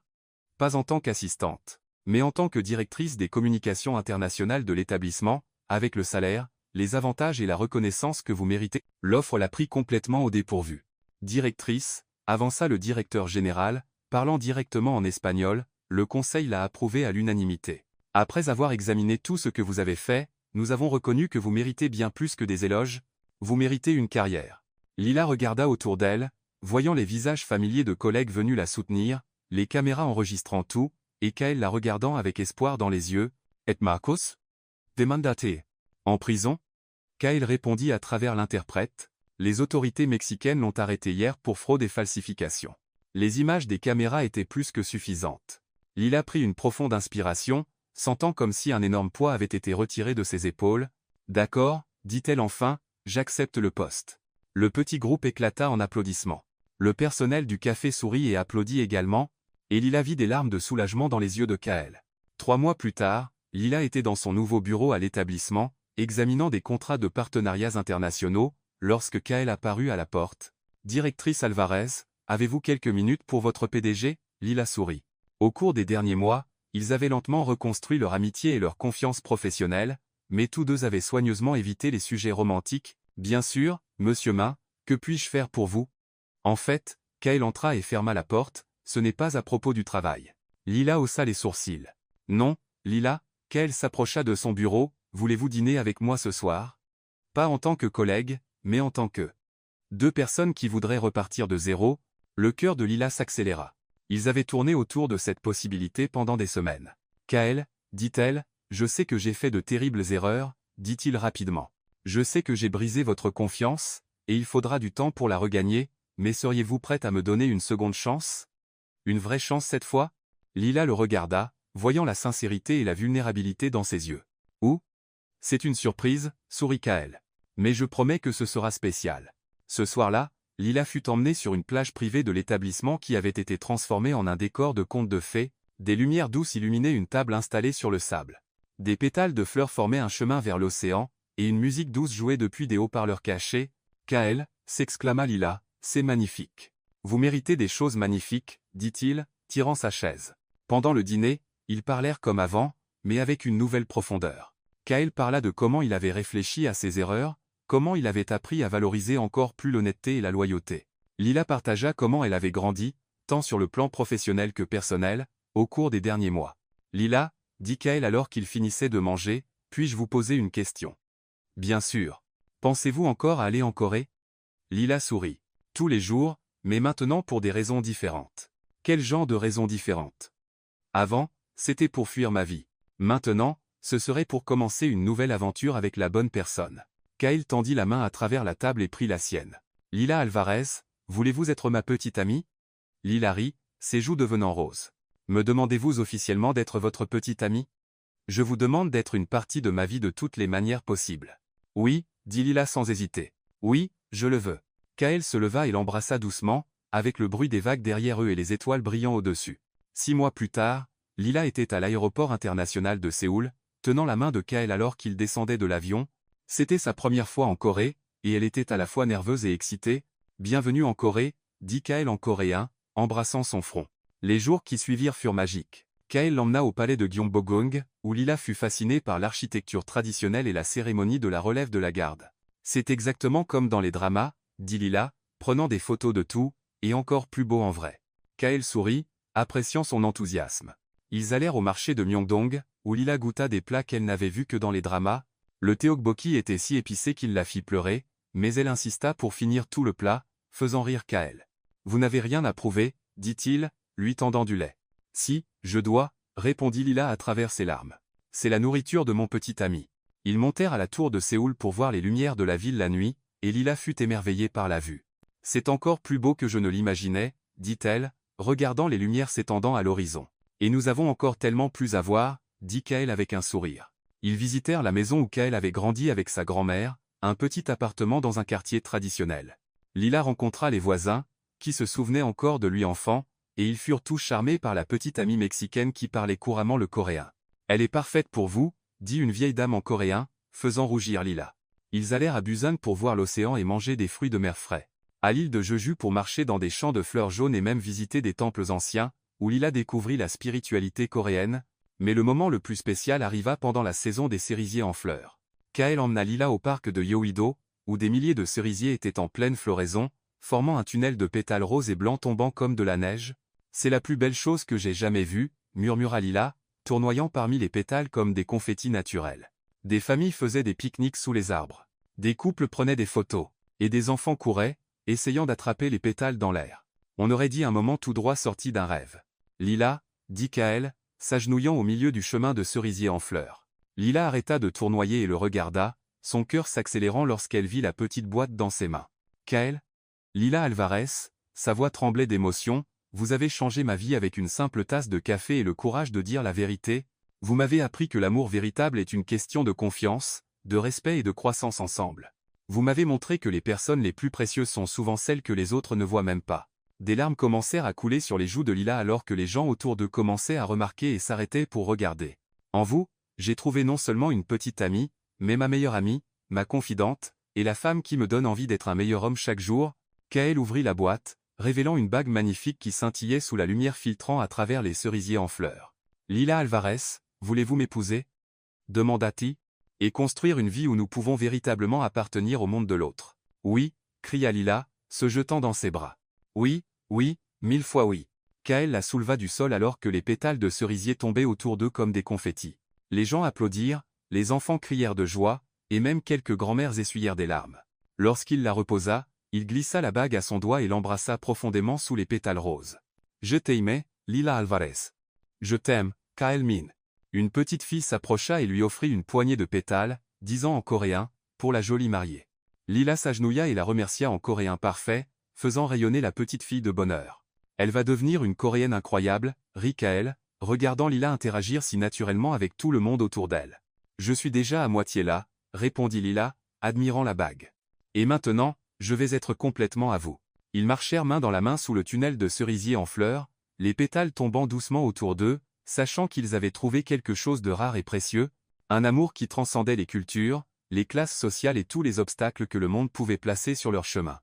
Pas en tant qu'assistante, mais en tant que directrice des communications internationales de l'établissement, avec le salaire, les avantages et la reconnaissance que vous méritez. L'offre l'a pris complètement au dépourvu. Directrice, avança le directeur général, parlant directement en espagnol, le conseil l'a approuvé à l'unanimité. Après avoir examiné tout ce que vous avez fait, nous avons reconnu que vous méritez bien plus que des éloges, vous méritez une carrière. Lila regarda autour d'elle, voyant les visages familiers de collègues venus la soutenir, les caméras enregistrant tout, et Kael la regardant avec espoir dans les yeux. Et Marcos? Demandate. En prison? Kael répondit à travers l'interprète. Les autorités mexicaines l'ont arrêté hier pour fraude et falsification. Les images des caméras étaient plus que suffisantes. Lila prit une profonde inspiration, sentant comme si un énorme poids avait été retiré de ses épaules. « D'accord, dit-elle enfin, j'accepte le poste. » Le petit groupe éclata en applaudissements. Le personnel du café sourit et applaudit également, et Lila vit des larmes de soulagement dans les yeux de Kael. 3 mois plus tard, Lila était dans son nouveau bureau à l'établissement, examinant des contrats de partenariats internationaux, lorsque Kael apparut à la porte. « Directrice Alvarez, avez-vous quelques minutes pour votre PDG ?» Lila sourit. Au cours des derniers mois, ils avaient lentement reconstruit leur amitié et leur confiance professionnelle, mais tous deux avaient soigneusement évité les sujets romantiques. « Bien sûr, monsieur Main, que puis-je faire pour vous ?» En fait, Kael entra et ferma la porte, ce n'est pas à propos du travail. Lila haussa les sourcils. « Non, Lila », Kael s'approcha de son bureau, « voulez-vous dîner avec moi ce soir ?» Pas en tant que collègue, mais en tant que 2 personnes qui voudraient repartir de zéro. Le cœur de Lila s'accéléra. Ils avaient tourné autour de cette possibilité pendant des semaines. « Kael, dit-elle, je sais que j'ai fait de terribles erreurs, dit-il rapidement. Je sais que j'ai brisé votre confiance, et il faudra du temps pour la regagner, mais seriez-vous prête à me donner une seconde chance ? Une vraie chance cette fois ?» Lila le regarda, voyant la sincérité et la vulnérabilité dans ses yeux. « Ou ? C'est une surprise, sourit Kael. Mais je promets que ce sera spécial. » Ce soir-là, Lila fut emmenée sur une plage privée de l'établissement qui avait été transformée en un décor de conte de fées. Des lumières douces illuminaient une table installée sur le sable. Des pétales de fleurs formaient un chemin vers l'océan, et une musique douce jouait depuis des haut-parleurs cachés. « Kael » s'exclama Lila, « c'est magnifique. »« Vous méritez des choses magnifiques, » dit-il, tirant sa chaise. Pendant le dîner, ils parlèrent comme avant, mais avec une nouvelle profondeur. Kael parla de comment il avait réfléchi à ses erreurs, comment il avait appris à valoriser encore plus l'honnêteté et la loyauté. Lila partagea comment elle avait grandi, tant sur le plan professionnel que personnel, au cours des derniers mois. « Lila, » dit Kael alors qu'il finissait de manger, « puis-je vous poser une question ?»« Bien sûr. Pensez-vous encore à aller en Corée ?» Lila sourit. « Tous les jours, mais maintenant pour des raisons différentes. » « Quel genre de raisons différentes ? » « Avant, c'était pour fuir ma vie. Maintenant, ce serait pour commencer une nouvelle aventure avec la bonne personne. » Kael tendit la main à travers la table et prit la sienne. « Lila Alvarez, voulez-vous être ma petite amie ?» Lila rit, ses joues devenant roses. « Me demandez-vous officiellement d'être votre petite amie ? Je vous demande d'être une partie de ma vie de toutes les manières possibles. »« Oui, » dit Lila sans hésiter. « Oui, je le veux. » Kael se leva et l'embrassa doucement, avec le bruit des vagues derrière eux et les étoiles brillant au-dessus. 6 mois plus tard, Lila était à l'aéroport international de Séoul, tenant la main de Kael alors qu'il descendait de l'avion. C'était sa première fois en Corée, et elle était à la fois nerveuse et excitée. « Bienvenue en Corée », dit Kael en coréen, embrassant son front. Les jours qui suivirent furent magiques. Kael l'emmena au palais de Gyeongbokgung, où Lila fut fascinée par l'architecture traditionnelle et la cérémonie de la relève de la garde. « C'est exactement comme dans les dramas, » dit Lila, prenant des photos de tout, et encore plus beau en vrai. Kael sourit, appréciant son enthousiasme. Ils allèrent au marché de Myeongdong, où Lila goûta des plats qu'elle n'avait vus que dans les dramas. Le tteokbokki était si épicé qu'il la fit pleurer, mais elle insista pour finir tout le plat, faisant rire Kael. « Vous n'avez rien à prouver, » dit-il, lui tendant du lait. « Si, je dois, » répondit Lila à travers ses larmes. « C'est la nourriture de mon petit ami. » Ils montèrent à la tour de Séoul pour voir les lumières de la ville la nuit, et Lila fut émerveillée par la vue. « C'est encore plus beau que je ne l'imaginais, » dit-elle, regardant les lumières s'étendant à l'horizon. « Et nous avons encore tellement plus à voir, » dit Kael avec un sourire. Ils visitèrent la maison où Kael avait grandi avec sa grand-mère, un petit appartement dans un quartier traditionnel. Lila rencontra les voisins, qui se souvenaient encore de lui enfant, et ils furent tous charmés par la petite amie mexicaine qui parlait couramment le coréen. « Elle est parfaite pour vous, » dit une vieille dame en coréen, faisant rougir Lila. Ils allèrent à Busan pour voir l'océan et manger des fruits de mer frais. À l'île de Jeju pour marcher dans des champs de fleurs jaunes et même visiter des temples anciens, où Lila découvrit la spiritualité coréenne, mais le moment le plus spécial arriva pendant la saison des cerisiers en fleurs. Kael emmena Lila au parc de Yeouido, où des milliers de cerisiers étaient en pleine floraison, formant un tunnel de pétales roses et blancs tombant comme de la neige. « C'est la plus belle chose que j'ai jamais vue, » murmura Lila, tournoyant parmi les pétales comme des confettis naturels. Des familles faisaient des pique-niques sous les arbres. Des couples prenaient des photos, et des enfants couraient, essayant d'attraper les pétales dans l'air. On aurait dit un moment tout droit sorti d'un rêve. « Lila » dit Kael, s'agenouillant au milieu du chemin de cerisiers en fleurs. Lila arrêta de tournoyer et le regarda, son cœur s'accélérant lorsqu'elle vit la petite boîte dans ses mains. Kael? Lila Alvarez, sa voix tremblait d'émotion, vous avez changé ma vie avec une simple tasse de café et le courage de dire la vérité. Vous m'avez appris que l'amour véritable est une question de confiance, de respect et de croissance ensemble. Vous m'avez montré que les personnes les plus précieuses sont souvent celles que les autres ne voient même pas. Des larmes commencèrent à couler sur les joues de Lila alors que les gens autour d'eux commençaient à remarquer et s'arrêtaient pour regarder. En vous, j'ai trouvé non seulement une petite amie, mais ma meilleure amie, ma confidente, et la femme qui me donne envie d'être un meilleur homme chaque jour. Kael ouvrit la boîte, révélant une bague magnifique qui scintillait sous la lumière filtrant à travers les cerisiers en fleurs. Lila Alvarez, voulez-vous m'épouser? Demanda-t-il. Et construire une vie où nous pouvons véritablement appartenir au monde de l'autre. Oui, cria Lila, se jetant dans ses bras. Oui, oui, 1000 fois oui. Kael la souleva du sol alors que les pétales de cerisier tombaient autour d'eux comme des confettis. Les gens applaudirent, les enfants crièrent de joie, et même quelques grand-mères essuyèrent des larmes. Lorsqu'il la reposa, il glissa la bague à son doigt et l'embrassa profondément sous les pétales roses. Je t'aimais, Lila Alvarez. Je t'aime, Kael Min. Une petite fille s'approcha et lui offrit une poignée de pétales, disant en coréen, pour la jolie mariée. Lila s'agenouilla et la remercia en coréen parfait, faisant rayonner la petite fille de bonheur. Elle va devenir une coréenne incroyable, rit Kael, regardant Lila interagir si naturellement avec tout le monde autour d'elle. Je suis déjà à moitié là, répondit Lila, admirant la bague. Et maintenant, je vais être complètement à vous. Ils marchèrent main dans la main sous le tunnel de cerisier en fleurs, les pétales tombant doucement autour d'eux, sachant qu'ils avaient trouvé quelque chose de rare et précieux, un amour qui transcendait les cultures, les classes sociales et tous les obstacles que le monde pouvait placer sur leur chemin.